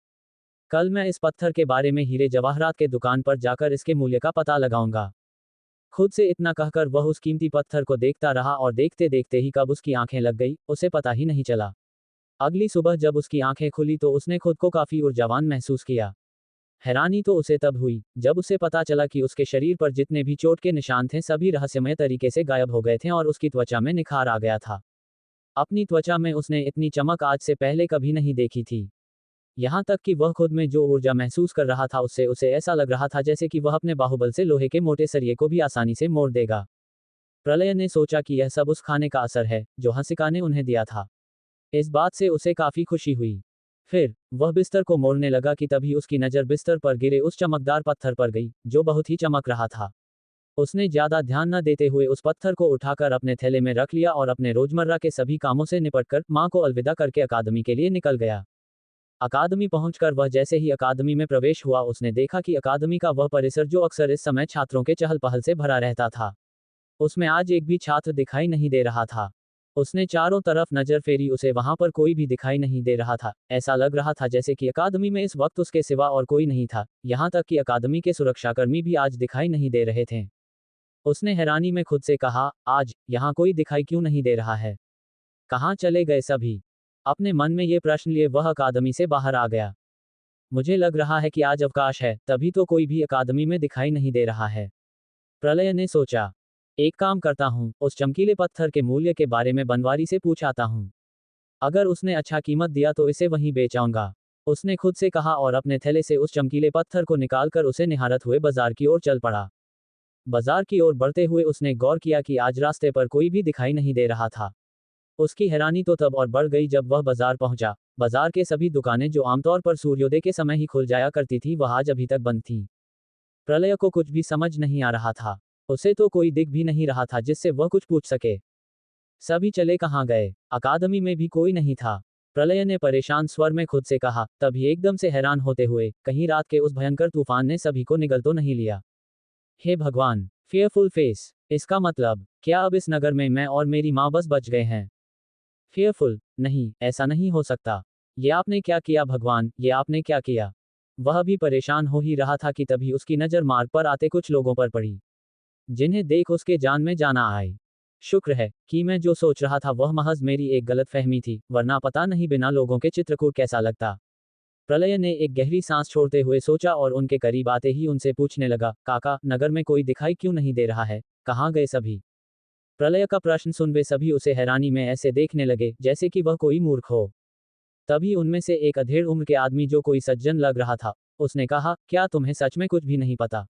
कल मैं इस पत्थर के बारे में हीरे जवाहरात के दुकान पर जाकर इसके मूल्य का पता लगाऊंगा। खुद से इतना कहकर वह उस कीमती पत्थर को देखता रहा और देखते देखते ही कब उसकी आंखें लग गई, उसे पता ही नहीं चला। अगली सुबह जब उसकी आंखें खुली तो उसने खुद को काफी ऊर्जावान महसूस किया। हैरानी तो उसे तब हुई जब उसे पता चला कि उसके शरीर पर जितने भी चोट के निशान थे सभी रहस्यमय तरीके से गायब हो गए थे और उसकी त्वचा में निखार आ गया था। अपनी त्वचा में उसने इतनी चमक आज से पहले कभी नहीं देखी थी। यहाँ तक कि वह खुद में जो ऊर्जा महसूस कर रहा था उससे उसे ऐसा लग रहा था जैसे कि वह अपने बाहुबल से लोहे के मोटे सरिये को भी आसानी से मोड़ देगा। प्रलय ने सोचा कि यह सब उस खाने का असर है जो हंसिका ने उन्हें दिया था। इस बात से उसे काफी खुशी हुई। फिर वह बिस्तर को मोड़ने लगा कि तभी उसकी नज़र बिस्तर पर गिरे उस चमकदार पत्थर पर गई, जो बहुत ही चमक रहा था। उसने ज्यादा ध्यान न देते हुए उस पत्थर को उठाकर अपने थैले में रख लिया और अपने रोजमर्रा के सभी कामों से निपटकर माँ को अलविदा करके अकादमी के लिए निकल गया। अकादमी पहुंचकर वह जैसे ही अकादमी में प्रवेश हुआ उसने देखा कि अकादमी का वह परिसर जो अक्सर इस समय छात्रों के चहल पहल से भरा रहता था, उसमें आज एक भी छात्र दिखाई नहीं दे रहा था। उसने चारों तरफ नजर फेरी, उसे वहां पर कोई भी दिखाई नहीं दे रहा था। ऐसा लग रहा था जैसे कि अकादमी में इस वक्त उसके सिवा और कोई नहीं था, यहाँ तक कि अकादमी के सुरक्षाकर्मी भी आज दिखाई नहीं दे रहे थे। उसने हैरानी में खुद से कहा, आज यहाँ कोई दिखाई क्यों नहीं दे रहा है? कहाँ चले गए सभी? अपने मन में ये प्रश्न लिए वह अकादमी से बाहर आ गया। मुझे लग रहा है कि आज अवकाश है, तभी तो कोई भी अकादमी में दिखाई नहीं दे रहा है, प्रलय ने सोचा। एक काम करता हूँ, उस चमकीले पत्थर के मूल्य के बारे में बनवारी से पूछ आता हूँ। अगर उसने अच्छा कीमत दिया तो इसे वहीं बेच आऊंगा, उसने खुद से कहा और अपने थैले से उस चमकीले पत्थर को निकालकर उसे निहारत हुए बाजार की ओर चल पड़ा। बाजार की ओर बढ़ते हुए उसने गौर किया कि आज रास्ते पर कोई भी दिखाई नहीं दे रहा था। उसकी हैरानी तो तब और बढ़ गई जब वह बाजार पहुंचा। बाजार के सभी दुकानें जो आमतौर पर सूर्योदय के समय ही खुल जाया करती थी वह आज अभी तक बंद थीं। प्रलय को कुछ भी समझ नहीं आ रहा था। उसे तो कोई दिख भी नहीं रहा था जिससे वह कुछ पूछ सके। सभी चले कहाँ गए? अकादमी में भी कोई नहीं था। प्रलय ने परेशान स्वर में खुद से कहा, तभी एकदम से हैरान होते हुए, कहीं रात के उस भयंकर तूफान ने सभी को निगल तो नहीं लिया। हे भगवान! फेयरफुल फेस, इसका मतलब क्या अब इस नगर में मैं और मेरी माँ बस बच गए हैं? फेयरफुल, नहीं, ऐसा नहीं हो सकता। ये आपने क्या किया भगवान, ये आपने क्या किया? वह भी परेशान हो ही रहा था कि तभी उसकी नज़र मार्ग पर आते कुछ लोगों पर पड़ी, जिन्हें देख उसके जान में जाना आए। शुक्र है कि मैं जो सोच रहा था वह महज मेरी एक गलतफहमी थी, वरना पता नहीं बिना लोगों के चित्रकूट कैसा लगता। प्रलय ने एक गहरी सांस छोड़ते हुए सोचा और उनके करीब आते ही उनसे पूछने लगा, काका, नगर में कोई दिखाई क्यों नहीं दे रहा है? कहाँ गए सभी? प्रलय का प्रश्न सुन वे सभी उसे हैरानी में ऐसे देखने लगे जैसे कि वह कोई मूर्ख हो। तभी उनमें से एक अधेड़ उम्र के आदमी जो कोई सज्जन लग रहा था, उसने कहा, क्या तुम्हें सच में कुछ भी नहीं पता?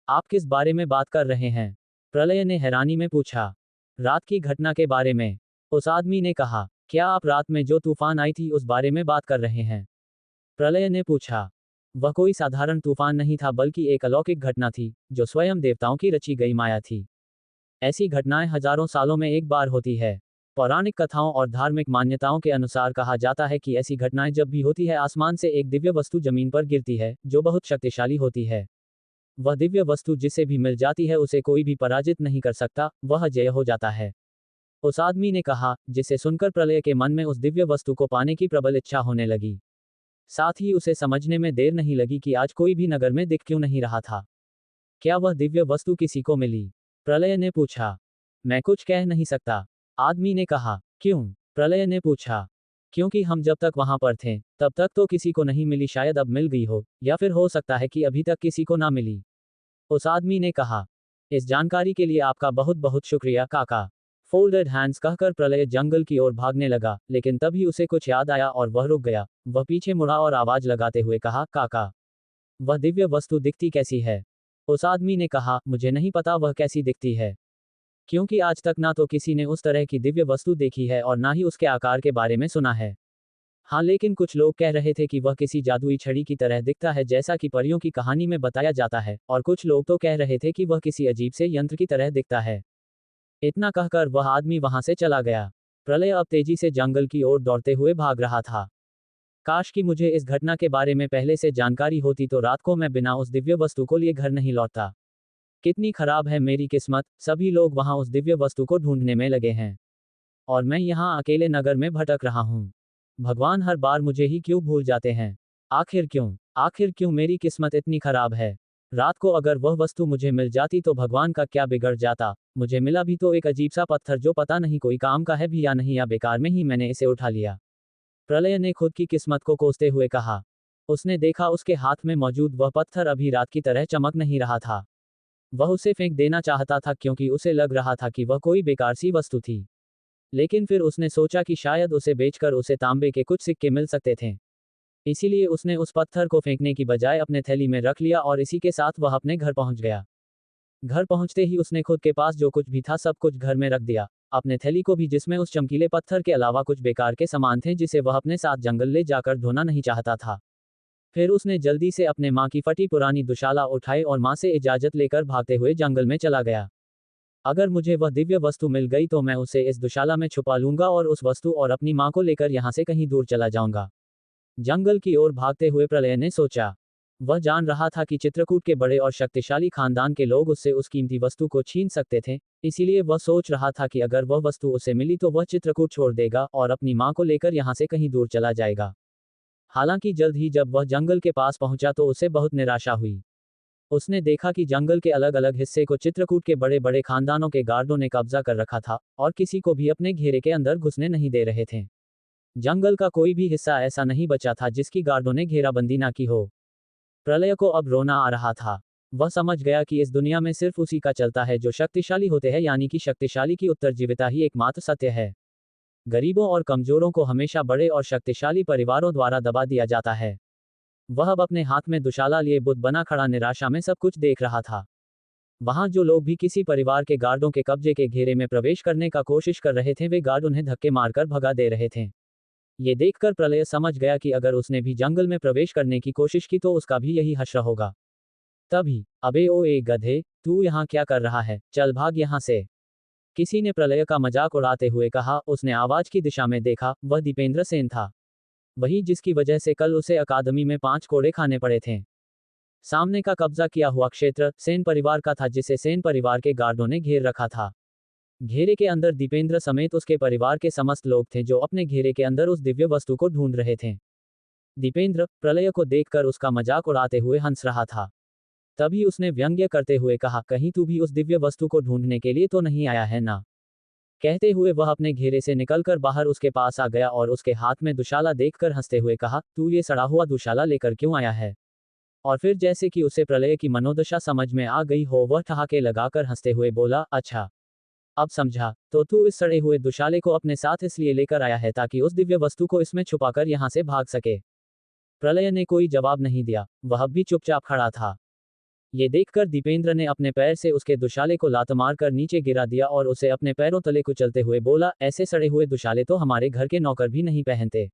आप किस बारे में बात कर रहे हैं? प्रलय ने हैरानी में पूछा। रात की घटना के बारे में, उस आदमी ने कहा। क्या आप रात में जो तूफान आई थी उस बारे में बात कर रहे हैं? प्रलय ने पूछा। वह कोई साधारण तूफान नहीं था बल्कि एक अलौकिक घटना थी, जो स्वयं देवताओं की रची गई माया थी। ऐसी घटनाएं हजारों सालों में एक बार होती है। पौराणिक कथाओं और धार्मिक मान्यताओं के अनुसार कहा जाता है कि ऐसी घटनाएं जब भी होती है आसमान से एक दिव्य वस्तु जमीन पर गिरती है, जो बहुत शक्तिशाली होती है। वह दिव्य वस्तु जिसे भी मिल जाती है उसे कोई भी पराजित नहीं कर सकता, वह अजेय हो जाता है। उस आदमी ने कहा, जिसे सुनकर प्रलय के मन में उस दिव्य वस्तु को पाने की प्रबल इच्छा होने लगी। साथ ही उसे समझने में देर नहीं लगी कि आज कोई भी नगर में दिख क्यों नहीं रहा था। क्या वह दिव्य वस्तु किसी को मिली? प्रलय ने पूछा। मैं कुछ कह नहीं सकता, आदमी ने कहा। क्यों? प्रलय ने पूछा। क्योंकि हम जब तक वहां पर थे, तब तक तो किसी को नहीं मिली, शायद अब मिल गई हो, या फिर हो सकता है कि अभी तक किसी को ना मिली। उस आदमी ने कहा। इस जानकारी के लिए आपका बहुत बहुत शुक्रिया काका। फोल्डेड हैंड्स कहकर प्रलय जंगल की ओर भागने लगा, लेकिन तभी उसे कुछ याद आया और वह रुक गया। वह पीछे मुड़ा और आवाज लगाते हुए कहा, काका, वह दिव्य वस्तु दिखती कैसी है? उस आदमी ने कहा, मुझे नहीं पता वह कैसी दिखती है, क्योंकि आज तक ना तो किसी ने उस तरह की दिव्य वस्तु देखी है और ना ही उसके आकार के बारे में सुना है। हाँ, लेकिन कुछ लोग कह रहे थे कि वह किसी जादुई छड़ी की तरह दिखता है जैसा कि परियों की कहानी में बताया जाता है, और कुछ लोग तो कह रहे थे कि वह किसी अजीब से यंत्र की तरह दिखता है। इतना कहकर वह आदमी वहां से चला गया। प्रलय अब तेजी से जंगल की ओर दौड़ते हुए भाग रहा था। काश कि मुझे इस घटना के बारे में पहले से जानकारी होती तो रात को मैं बिना उस दिव्य वस्तु को लिए घर नहीं लौटता। कितनी खराब है मेरी किस्मत, सभी लोग वहां उस दिव्य वस्तु को ढूंढने में लगे हैं, और मैं यहाँ अकेले नगर में भटक रहा हूँ। भगवान हर बार मुझे ही क्यों भूल जाते हैं? आखिर क्यों मेरी किस्मत इतनी खराब है? रात को अगर वह वस्तु मुझे मिल जाती तो भगवान का क्या बिगड़ जाता? मुझे मिला भी तो एक अजीब सा पत्थर जो पता नहीं कोई काम का है भी या नहीं, या बेकार में ही मैंने इसे उठा लिया। प्रलय ने खुद की किस्मत को कोसते हुए कहा। उसने देखा उसके हाथ में मौजूद वह पत्थर अभी रात की तरह चमक नहीं रहा था। वह उसे फेंक देना चाहता था क्योंकि उसे लग रहा था कि वह कोई बेकार सी वस्तु थी। लेकिन फिर उसने सोचा कि शायद उसे बेचकर उसे तांबे के कुछ सिक्के मिल सकते थे। इसीलिए उसने उस पत्थर को फेंकने की बजाय अपने थैली में रख लिया और इसी के साथ वह अपने घर पहुंच गया। घर पहुंचते ही उसने खुद के पास जो कुछ भी था सब कुछ घर में रख दिया, अपने थैली को भी जिसमें उस चमकीले पत्थर के अलावा कुछ बेकार के सामान थे जिसे वह अपने साथ जंगल ले जाकर धोना नहीं चाहता था। फिर उसने जल्दी से अपने माँ की फटी पुरानी दुशाला उठाई और माँ से इजाजत लेकर भागते हुए जंगल में चला गया। अगर मुझे वह दिव्य वस्तु मिल गई तो मैं उसे इस दुशाला में छुपा लूंगा और उस वस्तु और अपनी माँ को लेकर यहाँ से कहीं दूर चला जाऊंगा। जंगल की ओर भागते हुए प्रलय ने सोचा। वह जान रहा था कि चित्रकूट के बड़े और शक्तिशाली खानदान के लोग उससे उस कीमती वस्तु को छीन सकते थे, इसीलिए वह सोच रहा था कि अगर वह वस्तु उसे मिली तो वह चित्रकूट छोड़ देगा और अपनी माँ को लेकर यहाँ से कहीं दूर चला जाएगा। हालांकि जल्द ही जब वह जंगल के पास पहुंचा तो उसे बहुत निराशा हुई। उसने देखा कि जंगल के अलग अलग हिस्से को चित्रकूट के बड़े बड़े खानदानों के गार्डों ने कब्जा कर रखा था और किसी को भी अपने घेरे के अंदर घुसने नहीं दे रहे थे। जंगल का कोई भी हिस्सा ऐसा नहीं बचा था जिसकी गार्डों ने घेराबंदी ना की हो। प्रलय को अब रोना आ रहा था। वह समझ गया कि इस दुनिया में सिर्फ उसी का चलता है जो शक्तिशाली होते हैं, यानी कि शक्तिशाली की उत्तरजीविता ही एकमात्र सत्य है। गरीबों और कमजोरों को हमेशा बड़े और शक्तिशाली परिवारों द्वारा दबा दिया जाता है। वह अब अपने हाथ में दुशाला लिए बुत बना खड़ा निराशा में सब कुछ देख रहा था। वहां जो लोग भी किसी परिवार के गार्डों के कब्जे के घेरे में प्रवेश करने का कोशिश कर रहे थे वे गार्ड उन्हें धक्के मारकर भगा दे रहे थे। ये देखकर प्रलय समझ गया कि अगर उसने भी जंगल में प्रवेश करने की कोशिश की तो उसका भी यही हश्र होगा। तभी, अबे ओ ए गधे, तू यहाँ क्या कर रहा है, चल भाग यहाँ से। किसी ने प्रलय का मजाक उड़ाते हुए कहा। उसने आवाज की दिशा में देखा, वह दीपेंद्र सेन था। वही जिसकी वजह से कल उसे अकादमी में 5 कोड़े खाने पड़े थे। सामने का कब्जा किया हुआ क्षेत्र सेन परिवार का था जिसे सेन परिवार के गार्डों ने घेर रखा था। घेरे के अंदर दीपेंद्र समेत उसके परिवार के समस्त लोग थे जो अपने घेरे के अंदर उस दिव्य वस्तु को ढूंढ रहे थे। दीपेंद्र प्रलय को देखकर उसका मजाक उड़ाते हुए हंस रहा था। तभी उसने व्यंग्य करते हुए कहा, कहीं तू भी उस दिव्य वस्तु को ढूंढने के लिए तो नहीं आया है ना। कहते हुए वह अपने घेरे से निकलकर बाहर उसके पास आ गया और उसके हाथ में दुशाला देखकर हंसते हुए कहा, तू ये सड़ा हुआ दुशाला लेकर क्यों आया है। और फिर जैसे कि उसे प्रलय की मनोदशा समझ में आ गई हो वह ठहाके लगाकर हंसते हुए बोला, अच्छा अब समझा, तो तू इस सड़े हुए दुशाले को अपने साथ इसलिए लेकर आया है ताकि उस दिव्य वस्तु को इसमें छुपाकर यहां से भाग सके। प्रलय ने कोई जवाब नहीं दिया, वह भी चुपचाप खड़ा था। ये देखकर दीपेंद्र ने अपने पैर से उसके दुशाले को लात मारकर नीचे गिरा दिया और उसे अपने पैरों तले कुचलते हुए बोला, ऐसे सड़े हुए दुशाले तो हमारे घर के नौकर भी नहीं पहनते।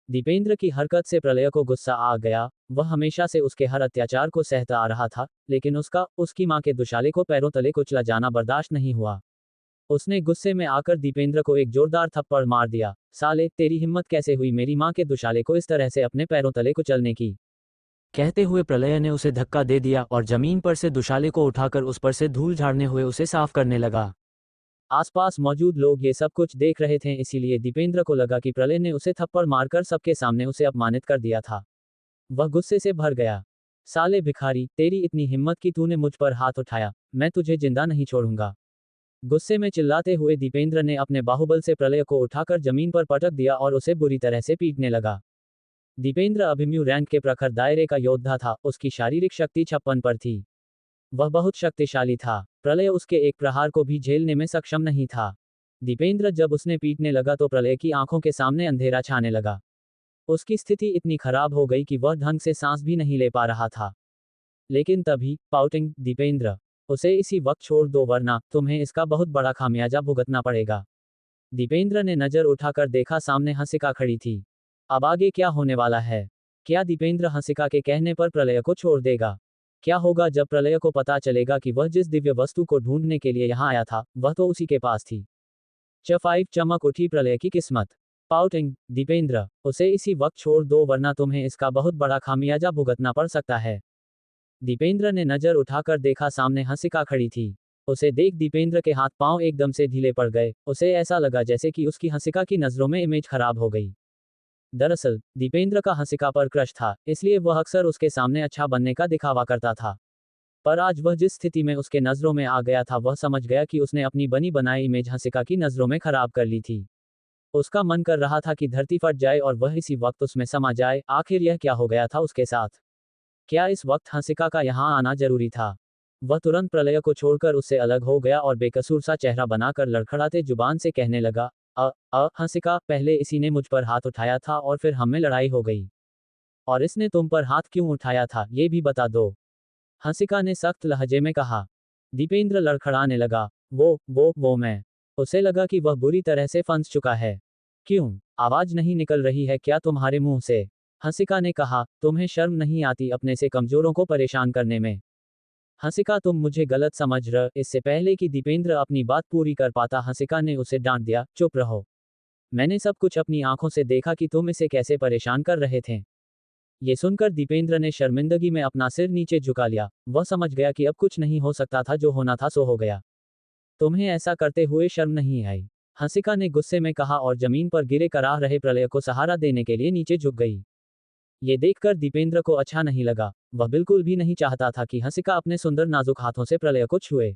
दीपेंद्र की हरकत से प्रलय को गुस्सा आ गया। वह हमेशा से उसके हर अत्याचार को सहता आ रहा था, लेकिन उसकी मां के दुशाले को पैरों तले कुचला जाना बर्दाश्त नहीं हुआ। उसने गुस्से में आकर दीपेंद्र को एक जोरदार थप्पड़ मार दिया। साले, तेरी हिम्मत कैसे हुई मेरी मां के दुशाले को इस तरह से अपने पैरों तले कुचलने की। कहते हुए प्रलय ने उसे धक्का दे दिया और जमीन पर से दुशाले को उठाकर उस पर से धूल झाड़ने हुए उसे साफ करने लगा। आसपास मौजूद लोग ये सब कुछ देख रहे थे, इसीलिए दीपेंद्र को लगा कि प्रलय ने उसे थप्पड़ मारकर सबके सामने उसे अपमानित कर दिया था। वह गुस्से से भर गया। साले भिखारी, तेरी इतनी हिम्मत कि तूने मुझ पर हाथ उठाया, मैं तुझे जिंदा नहीं छोड़ूंगा। गुस्से में चिल्लाते हुए दीपेंद्र ने अपने बाहुबल से प्रलय को उठाकर जमीन पर पटक दिया और उसे बुरी तरह से पीटने लगा। दीपेंद्र अभिमन्यु रैंक के प्रखर दायरे का योद्धा था, उसकी शारीरिक शक्ति 56 पर थी। वह बहुत शक्तिशाली था। प्रलय उसके एक प्रहार को भी झेलने में सक्षम नहीं था। दीपेंद्र जब उसने पीटने लगा तो प्रलय की आंखों के सामने अंधेरा छाने लगा। उसकी स्थिति इतनी खराब हो गई कि वह ढंग से सांस भी नहीं ले पा रहा था। लेकिन तभी, पाउटिंग, दीपेंद्र, उसे इसी वक्त छोड़ दो वरना तुम्हें इसका बहुत बड़ा खामियाजा भुगतना पड़ेगा। दीपेंद्र ने नजर उठाकर देखा, सामने हंसिका खड़ी थी। अब आगे क्या होने वाला है? क्या दीपेंद्र हंसिका के कहने पर प्रलय को छोड़ देगा? क्या होगा जब प्रलय को पता चलेगा कि वह जिस दिव्य वस्तु को ढूंढने के लिए यहां आया था वह तो उसी के पास थी। च5 चमक उठी प्रलय की किस्मत। पाउटिंग, दीपेंद्र, उसे इसी वक्त छोड़ दो वरना तुम्हें इसका बहुत बड़ा खामियाजा भुगतना पड़ सकता है। दीपेंद्र ने नजर उठाकर देखा, सामने हंसिका खड़ी थी। उसे देख दीपेंद्र के हाथ पांव एकदम से ढीले पड़ गए। उसे ऐसा लगा जैसे कि उसकी हंसिका की नजरों में इमेज खराब हो गई। दरअसल, दीपेंद्र का हंसिका पर क्रश था, इसलिए वह अक्सर उसके सामने अच्छा बनने का दिखावा करता था। पर आज वह जिस स्थिति में उसके नजरों में आ गया था वह समझ गया कि उसने अपनी बनी बनाई इमेज हंसिका की नजरों में खराब कर ली थी। उसका मन कर रहा था कि धरती फट जाए और वह इसी वक्त उसमें समा जाए। आखिर यह क्या हो गया था उसके साथ? क्या इस वक्त हंसिका का यहाँ आना जरूरी था? वह तुरंत प्रलय को छोड़कर उससे अलग हो गया और बेकसूर सा चेहरा बनाकर लड़खड़ाते जुबान से कहने लगा, हंसिका, पहले इसी ने मुझ पर हाथ उठाया था और फिर हम में लड़ाई हो गई। और इसने तुम पर हाथ क्यों उठाया था ये भी बता दो। हंसिका ने सख्त लहजे में कहा। दीपेंद्र लड़खड़ाने लगा। वो मैं। उसे लगा कि वह बुरी तरह से फंस चुका है। क्यों, आवाज नहीं निकल रही है क्या तुम्हारे मुंह से? हंसिका ने कहा, तुम्हें शर्म नहीं आती अपने से कमजोरों को परेशान करने में? हंसिका, तुम मुझे गलत समझ रहे। इससे पहले कि दीपेंद्र अपनी बात पूरी कर पाता हंसिका ने उसे डांट दिया, चुप रहो। मैंने सब कुछ अपनी आंखों से देखा कि तुम इसे कैसे परेशान कर रहे थे। ये सुनकर दीपेंद्र ने शर्मिंदगी में अपना सिर नीचे झुका लिया। वह समझ गया कि अब कुछ नहीं हो सकता था, जो होना था सो हो गया। तुम्हें ऐसा करते हुए शर्म नहीं आई? हंसिका ने गुस्से में कहा और जमीन पर गिरे कराह रहे प्रलय को सहारा देने के लिए नीचे झुक गई। ये देखकर दीपेंद्र को अच्छा नहीं लगा। वह बिल्कुल भी नहीं चाहता था कि हंसिका अपने सुंदर नाजुक हाथों से प्रलय को छुए।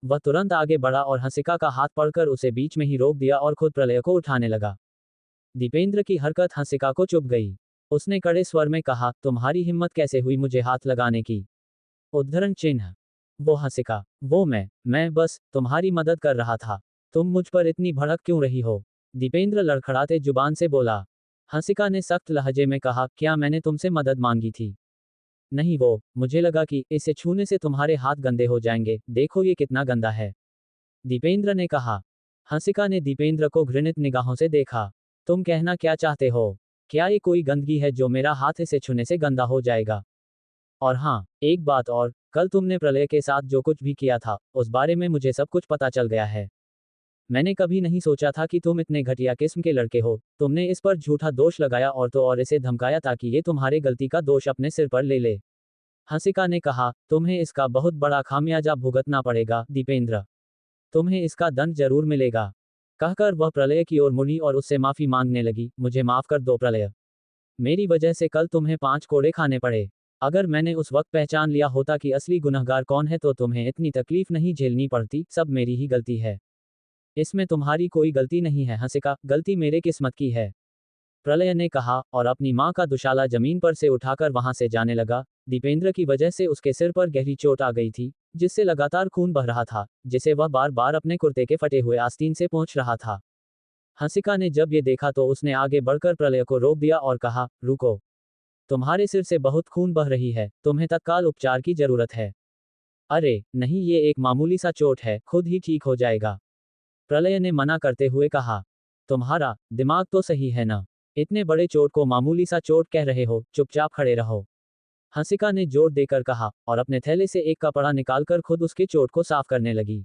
वह तुरंत आगे बढ़ा और हंसिका का हाथ पकड़कर उसे बीच में ही रोक दिया और खुद प्रलय को उठाने लगा। दीपेंद्र की हरकत हंसिका को चुभ गई। उसने कड़े स्वर में कहा, तुम्हारी हिम्मत कैसे हुई मुझे हाथ लगाने की? उद्धरण चिन्ह। वो हंसिका, वो मैं बस तुम्हारी मदद कर रहा था। तुम मुझ पर इतनी भड़क क्यों रही हो? दीपेंद्र लड़खड़ाते जुबान से बोला। हंसिका ने सख्त लहजे में कहा, क्या मैंने तुमसे मदद मांगी थी? नहीं वो, मुझे लगा कि इसे छूने से तुम्हारे हाथ गंदे हो जाएंगे, देखो ये कितना गंदा है, दीपेंद्र ने कहा। हंसिका ने दीपेंद्र को घृणित निगाहों से देखा। तुम कहना क्या चाहते हो? क्या ये कोई गंदगी है जो मेरा हाथ इसे छूने से गंदा हो जाएगा? और हाँ, एक बात और, कल तुमने प्रलय के साथ जो कुछ भी किया था, उस बारे में मुझे सब कुछ पता चल गया है। मैंने कभी नहीं सोचा था कि तुम इतने घटिया किस्म के लड़के हो। तुमने इस पर झूठा दोष लगाया और तो और इसे धमकाया ताकि ये तुम्हारे गलती का दोष अपने सिर पर ले ले। हंसिका ने कहा, तुम्हें इसका बहुत बड़ा खामियाजा भुगतना पड़ेगा, दीपेंद्र। तुम्हें इसका दंड जरूर मिलेगा। कहकर वह प्रलय की ओर मुड़ी और उससे माफी मांगने लगी। मुझे माफ कर दो प्रलय। मेरी वजह से कल तुम्हें 5 कोड़े खाने पड़े। अगर मैंने उस वक्त पहचान लिया होता कि असली गुनहगार कौन है तो तुम्हें इतनी तकलीफ नहीं झेलनी पड़ती। सब मेरी ही गलती है। इसमें तुम्हारी कोई गलती नहीं है हंसिका, गलती मेरे किस्मत की है, प्रलय ने कहा और अपनी मां का दुशाला जमीन पर से उठाकर वहां से जाने लगा। दीपेंद्र की वजह से उसके सिर पर गहरी चोट आ गई थी, जिससे लगातार खून बह रहा था, जिसे वह बार बार अपने कुर्ते के फटे हुए आस्तीन से पहुंच रहा था। हंसिका ने जब ये देखा तो उसने आगे बढ़कर प्रलय को रोक दिया और कहा, रुको, तुम्हारे सिर से बहुत खून बह रही है, तुम्हें तत्काल उपचार की जरूरत है। अरे नहीं, ये एक मामूली सा चोट है, खुद ही ठीक हो जाएगा, प्रलय ने मना करते हुए कहा। तुम्हारा दिमाग तो सही है ना? इतने बड़े चोट को मामूली सा चोट कह रहे हो, चुपचाप खड़े रहो, हंसिका ने जोर देकर कहा और अपने थैले से एक कपड़ा निकालकर खुद उसके चोट को साफ करने लगी।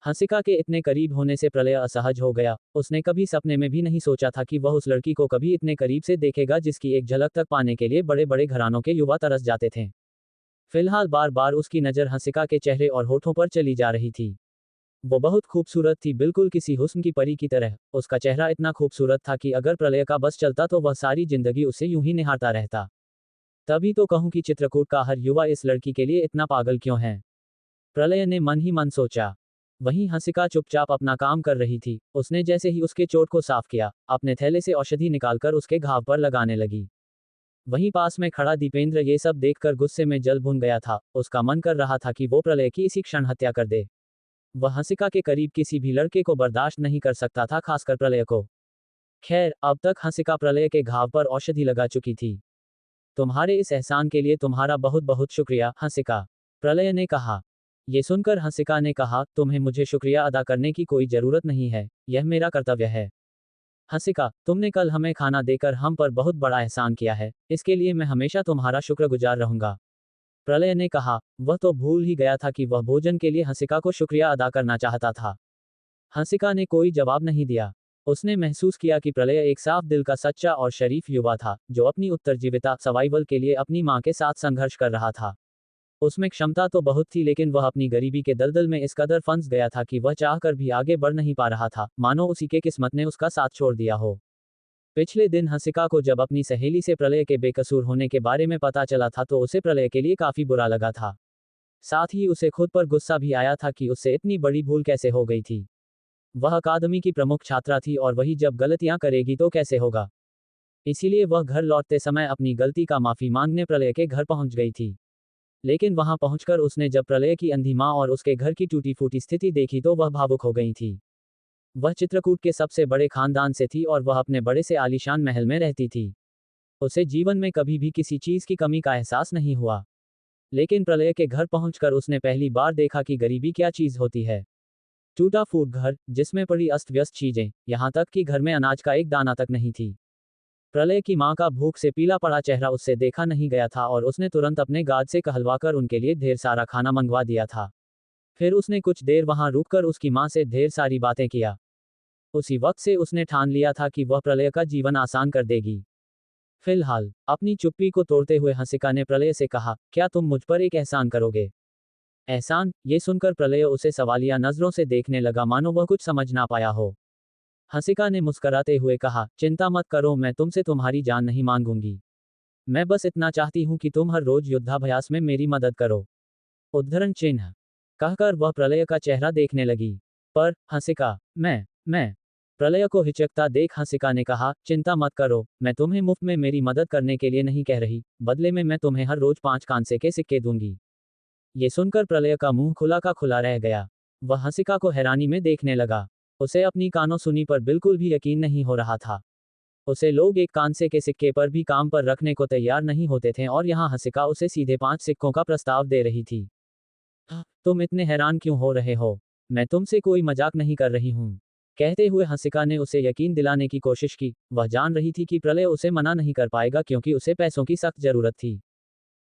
हंसिका के इतने करीब होने से प्रलय असहज हो गया। उसने कभी सपने में भी नहीं सोचा था कि वह उस लड़की को कभी इतने करीब से देखेगा जिसकी एक झलक तक पाने के लिए बड़े बड़े घरानों के युवा तरस जाते थे। फिलहाल बार बार उसकी नज़र हंसिका के चेहरे और होठों पर चली जा रही थी। वो बहुत खूबसूरत थी, बिल्कुल किसी हुस्न की परी की तरह। उसका चेहरा इतना खूबसूरत था कि अगर प्रलय का बस चलता तो वह सारी जिंदगी उसे यूं ही निहारता रहता। तभी तो कहूं कि चित्रकूट का हर युवा इस लड़की के लिए इतना पागल क्यों है, प्रलय ने मन ही मन सोचा। वहीं हंसिका चुपचाप अपना काम कर रही थी। उसने जैसे ही उसके चोट को साफ किया, अपने थैले से औषधि निकालकर उसके घाव पर लगाने लगी। वहीं पास में खड़ा दीपेंद्र ये सब देखकर गुस्से में जल भुन गया था। उसका मन कर रहा था कि वो प्रलय की इसी क्षण हत्या कर दे। वह हंसिका के करीब किसी भी लड़के को बर्दाश्त नहीं कर सकता था, खासकर प्रलय को। खैर, अब तक हंसिका प्रलय के घाव पर औषधि लगा चुकी थी। तुम्हारे इस एहसान के लिए तुम्हारा बहुत बहुत शुक्रिया हंसिका, प्रलय ने कहा। ये सुनकर हंसिका ने कहा, तुम्हें मुझे शुक्रिया अदा करने की कोई जरूरत नहीं है, यह मेरा कर्तव्य है। हंसिका, तुमने कल हमें खाना देकर हम पर बहुत बड़ा एहसान किया है, इसके लिए मैं हमेशा तुम्हारा शुक्रगुजार रहूंगा, प्रलय ने कहा। वह तो भूल ही गया था कि वह भोजन के लिए हंसिका को शुक्रिया अदा करना चाहता था। हंसिका ने कोई जवाब नहीं दिया। उसने महसूस किया कि प्रलय एक साफ दिल का सच्चा और शरीफ युवा था, जो अपनी उत्तरजीविता सर्वाइवल के लिए अपनी मां के साथ संघर्ष कर रहा था। उसमें क्षमता तो बहुत थी, लेकिन वह अपनी गरीबी के दलदल में इस कदर फंस गया था कि वह चाहकर भी आगे बढ़ नहीं पा रहा था, मानो उसी के किस्मत ने उसका साथ छोड़ दिया हो। पिछले दिन हंसिका को जब अपनी सहेली से प्रलय के बेकसूर होने के बारे में पता चला था तो उसे प्रलय के लिए काफी बुरा लगा था। साथ ही उसे खुद पर गुस्सा भी आया था कि उससे इतनी बड़ी भूल कैसे हो गई थी। वह अकादमी की प्रमुख छात्रा थी और वही जब गलतियां करेगी तो कैसे होगा। इसीलिए वह घर लौटते समय अपनी गलती का माफी मांगने प्रलय के घर पहुंच गई थी। लेकिन वहां पहुंचकर उसने जब प्रलय की अंधी मां और उसके घर की टूटी फूटी स्थिति देखी तो वह भावुक हो गई थी। वह चित्रकूट के सबसे बड़े खानदान से थी और वह अपने बड़े से आलीशान महल में रहती थी। उसे जीवन में कभी भी किसी चीज की कमी का एहसास नहीं हुआ। लेकिन प्रलय के घर पहुंचकर उसने पहली बार देखा कि गरीबी क्या चीज होती है। टूटा फूट घर, जिसमें पड़ी अस्त व्यस्त चीजें, यहां तक कि घर में अनाज का एक दाना तक नहीं थी। प्रलय की मां का भूख से पीला पड़ा चेहरा उससे देखा नहीं गया था और उसने तुरंत अपने गार्ड से कहलवाकर उनके लिए ढेर सारा खाना मंगवा दिया था। फिर उसने कुछ देर वहां रुककर उसकी मां से ढेर सारी बातें किया। उसी वक्त से उसने ठान लिया था कि वह प्रलय का जीवन आसान कर देगी। फिलहाल अपनी चुप्पी को तोड़ते हुए हंसिका ने प्रलय से कहा, क्या तुम मुझ पर एक एहसान करोगे? एहसान? ये सुनकर प्रलय उसे सवालिया नजरों से देखने लगा, मानो वह कुछ समझ ना पाया हो। हंसिका ने मुस्कराते हुए कहा, चिंता मत करो, मैं तुमसे तुम्हारी जान नहीं मांगूंगी। मैं बस इतना चाहती हूं कि तुम हर रोज युद्धाभ्यास में मेरी मदद करो। उद्धरण चिन्ह कहकर वह प्रलय का चेहरा देखने लगी। पर हंसिका, मैं प्रलय को हिचकता देख हंसिका ने कहा, चिंता मत करो, मैं तुम्हें मुफ्त में मेरी मदद करने के लिए नहीं कह रही, बदले में मैं तुम्हें हर रोज 5 कांसे के सिक्के दूंगी। ये सुनकर प्रलय का मुंह खुला का खुला रह गया। वह हंसिका को हैरानी में देखने लगा। उसे अपनी कानों सुनी पर बिल्कुल भी यकीन नहीं हो रहा था। उसे लोग एक कांसे के सिक्के पर भी काम पर रखने को तैयार नहीं होते थे और यहाँ हंसिका उसे सीधे 5 सिक्कों का प्रस्ताव दे रही थी। तुम इतने हैरान क्यों हो रहे हो? मैं तुमसे कोई मजाक नहीं कर रही हूँ। कहते हुए हंसिका ने उसे यकीन दिलाने की कोशिश की। वह जान रही थी कि प्रलय उसे मना नहीं कर पाएगा क्योंकि उसे पैसों की सख्त जरूरत थी।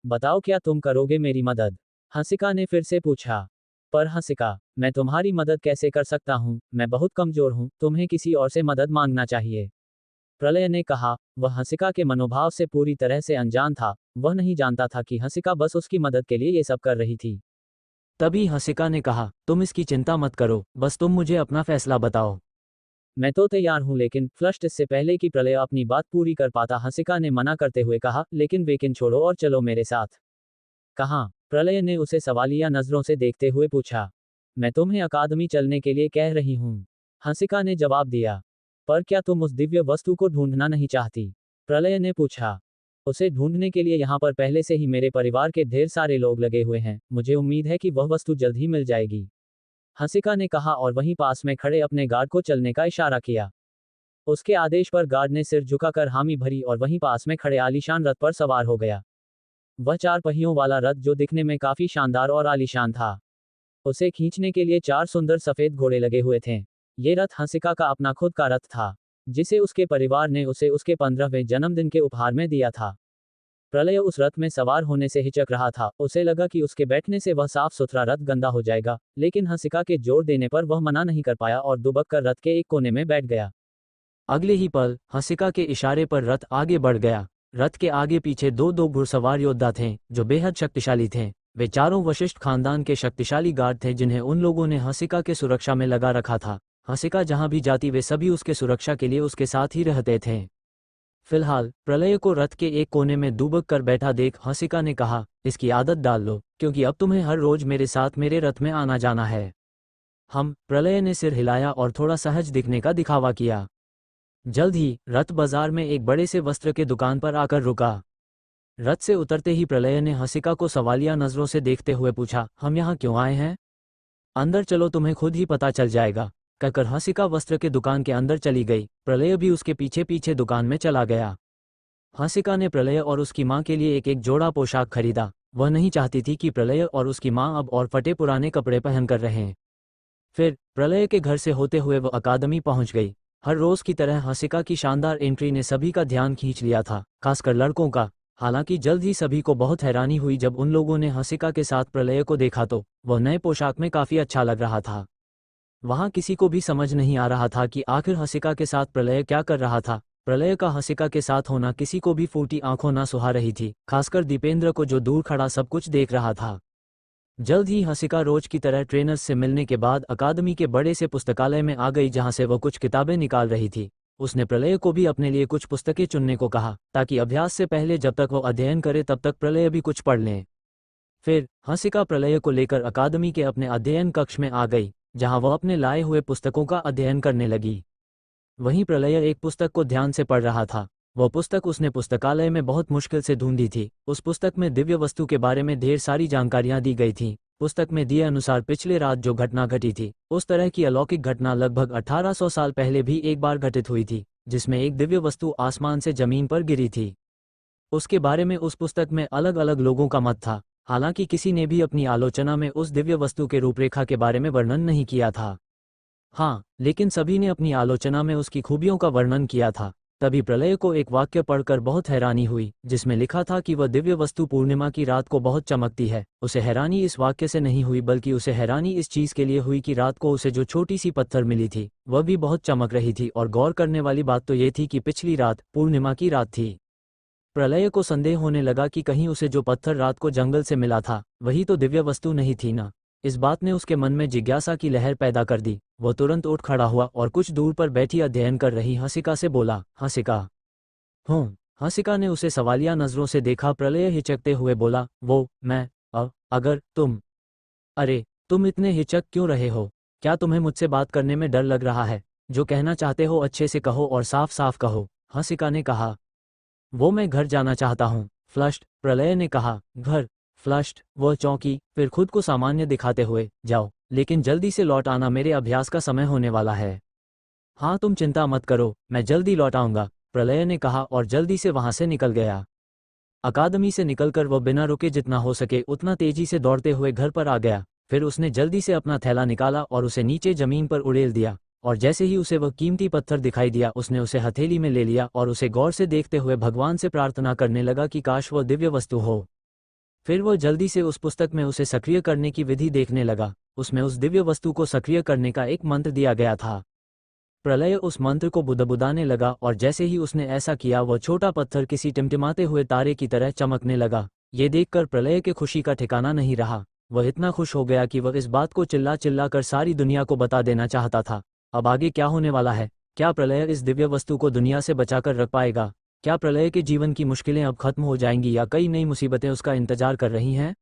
बताओ क्या तुम करोगे मेरी मदद? हंसिका ने फिर से पूछा। पर हंसिका, मैं तुम्हारी मदद कैसे कर सकता हूँ? मैं बहुत कमजोर हूँ, तुम्हें किसी और से मदद मांगना चाहिए। प्रलय ने कहा। वह हंसिका के मनोभाव से पूरी तरह से अनजान था। वह नहीं जानता था कि हंसिका बस उसकी मदद के लिए ये सब कर रही थी। तभी हंसिका ने कहा, तुम इसकी चिंता मत करो, बस तुम मुझे अपना फैसला बताओ। मैं तो तैयार हूं लेकिन फ्लस्ट इससे पहले कि प्रलय अपनी बात पूरी कर पाता हंसिका ने मना करते हुए कहा, लेकिन वेकिन छोड़ो और चलो मेरे साथ। कहाँ? प्रलय ने उसे सवालिया नजरों से देखते हुए पूछा। मैं तुम्हें अकादमी चलने के लिए कह रही हूँ, हंसिका ने जवाब दिया। पर क्या तुम उस दिव्य वस्तु को ढूंढना नहीं चाहती? प्रलय ने पूछा। उसे ढूंढने के लिए यहाँ पर पहले से ही मेरे परिवार के ढेर सारे लोग लगे हुए हैं, मुझे उम्मीद है कि वह वस्तु जल्द ही मिल जाएगी, हंसिका ने कहा और वहीं पास में खड़े अपने गार्ड को चलने का इशारा किया। उसके आदेश पर गार्ड ने सिर झुकाकर हामी भरी और वहीं पास में खड़े आलीशान रथ पर सवार हो गया। वह 4 पहियों वाला रथ जो दिखने में काफी शानदार और आलीशान था। उसे खींचने के लिए 4 सुंदर सफेद घोड़े लगे हुए थे। ये रथ हंसिका का अपना खुद का रथ था, जिसे उसके परिवार ने उसे उसके 15वें जन्मदिन के उपहार में दिया था। प्रलय उस रथ में सवार होने से हिचक रहा था। उसे लगा कि उसके बैठने से वह साफ सुथरा रथ गंदा हो जाएगा, लेकिन हंसिका के जोर देने पर वह मना नहीं कर पाया और दुबक कर रथ के एक कोने में बैठ गया। अगले ही पल हंसिका के इशारे पर रथ आगे बढ़ गया। रथ के आगे पीछे दो दो घुड़सवार योद्धा थे जो बेहद शक्तिशाली थे। वे चारों वशिष्ठ खानदान के शक्तिशाली गार्ड थे जिन्हें उन लोगों ने हंसिका के सुरक्षा में लगा रखा था। हंसिका जहां भी जाती वे सभी उसके सुरक्षा के लिए उसके साथ ही रहते थे। फिलहाल प्रलय को रथ के एक कोने में दुबक कर बैठा देख हंसिका ने कहा, इसकी आदत डाल लो, क्योंकि अब तुम्हें हर रोज मेरे साथ मेरे रथ में आना जाना है। प्रलय ने सिर हिलाया और थोड़ा सहज दिखने का दिखावा किया। जल्द ही रथ बाजार में एक बड़े से वस्त्र के दुकान पर आकर रुका। रथ से उतरते ही प्रलय ने हंसिका को सवालिया नजरों से देखते हुए पूछा, हम यहाँ क्यों आए हैं? अंदर चलो, तुम्हें खुद ही पता चल जाएगा, कहकर हंसिका वस्त्र के दुकान के अंदर चली गई। प्रलय भी उसके पीछे पीछे दुकान में चला गया। हंसिका ने प्रलय और उसकी मां के लिए एक एक जोड़ा पोशाक खरीदा। वह नहीं चाहती थी कि प्रलय और उसकी मां अब और फटे पुराने कपड़े पहनकर रहें। फिर प्रलय के घर से होते हुए वह अकादमी पहुंच गई। हर रोज की तरह हंसिका की शानदार एंट्री ने सभी का ध्यान खींच लिया था, खासकर लड़कों का। हालांकि जल्द ही सभी को बहुत हैरानी हुई जब उन लोगों ने हंसिका के साथ प्रलय को देखा तो वह नए पोशाक में काफी अच्छा लग रहा था। वहां किसी को भी समझ नहीं आ रहा था कि आखिर हंसिका के साथ प्रलय क्या कर रहा था। प्रलय का हंसिका के साथ होना किसी को भी फूटी आंखों ना सुहा रही थी, खासकर दीपेंद्र को जो दूर खड़ा सब कुछ देख रहा था। जल्द ही हंसिका रोज की तरह ट्रेनर्स से मिलने के बाद अकादमी के बड़े से पुस्तकालय में आ गई, जहां से वह कुछ किताबें निकाल रही थी। उसने प्रलय को भी अपने लिए कुछ पुस्तकें चुनने को कहा, ताकि अभ्यास से पहले जब तक वो अध्ययन करे तब तक प्रलय भी कुछ पढ़ लें। फिर हंसिका प्रलय को लेकर अकादमी के अपने अध्ययन कक्ष में आ गई, जहां वह अपने लाए हुए पुस्तकों का अध्ययन करने लगी। वहीं प्रलय एक पुस्तक को ध्यान से पढ़ रहा था। वह पुस्तक उसने पुस्तकालय में बहुत मुश्किल से ढूंढी थी। उस पुस्तक में दिव्य वस्तु के बारे में ढेर सारी जानकारियां दी गई थीं। पुस्तक में दिए अनुसार पिछले रात जो घटना घटी थी, उस तरह की अलौकिक घटना लगभग 1800 साल पहले भी एक बार घटित हुई थी, जिसमें एक दिव्य वस्तु आसमान से जमीन पर गिरी थी। उसके बारे में उस पुस्तक में अलग अलग लोगों का मत था। हालांकि किसी ने भी अपनी आलोचना में उस दिव्य वस्तु के रूपरेखा के बारे में वर्णन नहीं किया था। हाँ, लेकिन सभी ने अपनी आलोचना में उसकी खूबियों का वर्णन किया था। तभी प्रलय को एक वाक्य पढ़कर बहुत हैरानी हुई, जिसमें लिखा था कि वह दिव्य वस्तु पूर्णिमा की रात को बहुत चमकती है। उसे हैरानी इस वाक्य से नहीं हुई, बल्कि उसे हैरानी इस चीज के लिए हुई कि रात को उसे जो छोटी सी पत्थर मिली थी वह भी बहुत चमक रही थी। और गौर करने वाली बात तो ये थी कि पिछली रात पूर्णिमा की रात थी। प्रलय को संदेह होने लगा कि कहीं उसे जो पत्थर रात को जंगल से मिला था वही तो दिव्य वस्तु नहीं थी ना। इस बात ने उसके मन में जिज्ञासा की लहर पैदा कर दी। वह तुरंत उठ खड़ा हुआ और कुछ दूर पर बैठी अध्ययन कर रही हंसिका से बोला, हंसिका। हंसिका ने उसे सवालिया नजरों से देखा। प्रलय हिचकते हुए बोला, वो मैं अगर तुम। अरे, तुम इतने हिचक क्यों रहे हो? क्या तुम्हें मुझसे बात करने में डर लग रहा है? जो कहना चाहते हो अच्छे से कहो और साफ साफ कहो, हंसिका ने कहा। वो मैं घर जाना चाहता हूँ, फ्लस्ट, प्रलय ने कहा। घर? फ्लस्ट, वह चौंकी, फिर खुद को सामान्य दिखाते हुए, जाओ, लेकिन जल्दी से लौट आना, मेरे अभ्यास का समय होने वाला है। हाँ, तुम चिंता मत करो, मैं जल्दी लौट आऊंगा, प्रलय ने कहा और जल्दी से वहां से निकल गया। अकादमी से निकलकर वह बिना रुके जितना हो सके उतना तेजी से दौड़ते हुए घर पर आ गया। फिर उसने जल्दी से अपना थैला निकाला और उसे नीचे जमीन पर उड़ेल दिया, और जैसे ही उसे वह कीमती पत्थर दिखाई दिया उसने उसे हथेली में ले लिया और उसे गौर से देखते हुए भगवान से प्रार्थना करने लगा कि काश वह दिव्य वस्तु हो। फिर वह जल्दी से उस पुस्तक में उसे सक्रिय करने की विधि देखने लगा। उसमें उस दिव्य वस्तु को सक्रिय करने का एक मंत्र दिया गया था। प्रलय उस मंत्र को बुदबुदाने लगा और जैसे ही उसने ऐसा किया वह छोटा पत्थर किसी टिमटिमाते हुए तारे की तरह चमकने लगा। ये देखकर प्रलय के खुशी का ठिकाना नहीं रहा। वह इतना खुश हो गया कि वह इस बात को चिल्ला चिल्ला कर सारी दुनिया को बता देना चाहता था। अब आगे क्या होने वाला है? क्या प्रलय इस दिव्य वस्तु को दुनिया से बचाकर रख पाएगा? क्या प्रलय के जीवन की मुश्किलें अब खत्म हो जाएंगी या कई नई मुसीबतें उसका इंतजार कर रही हैं?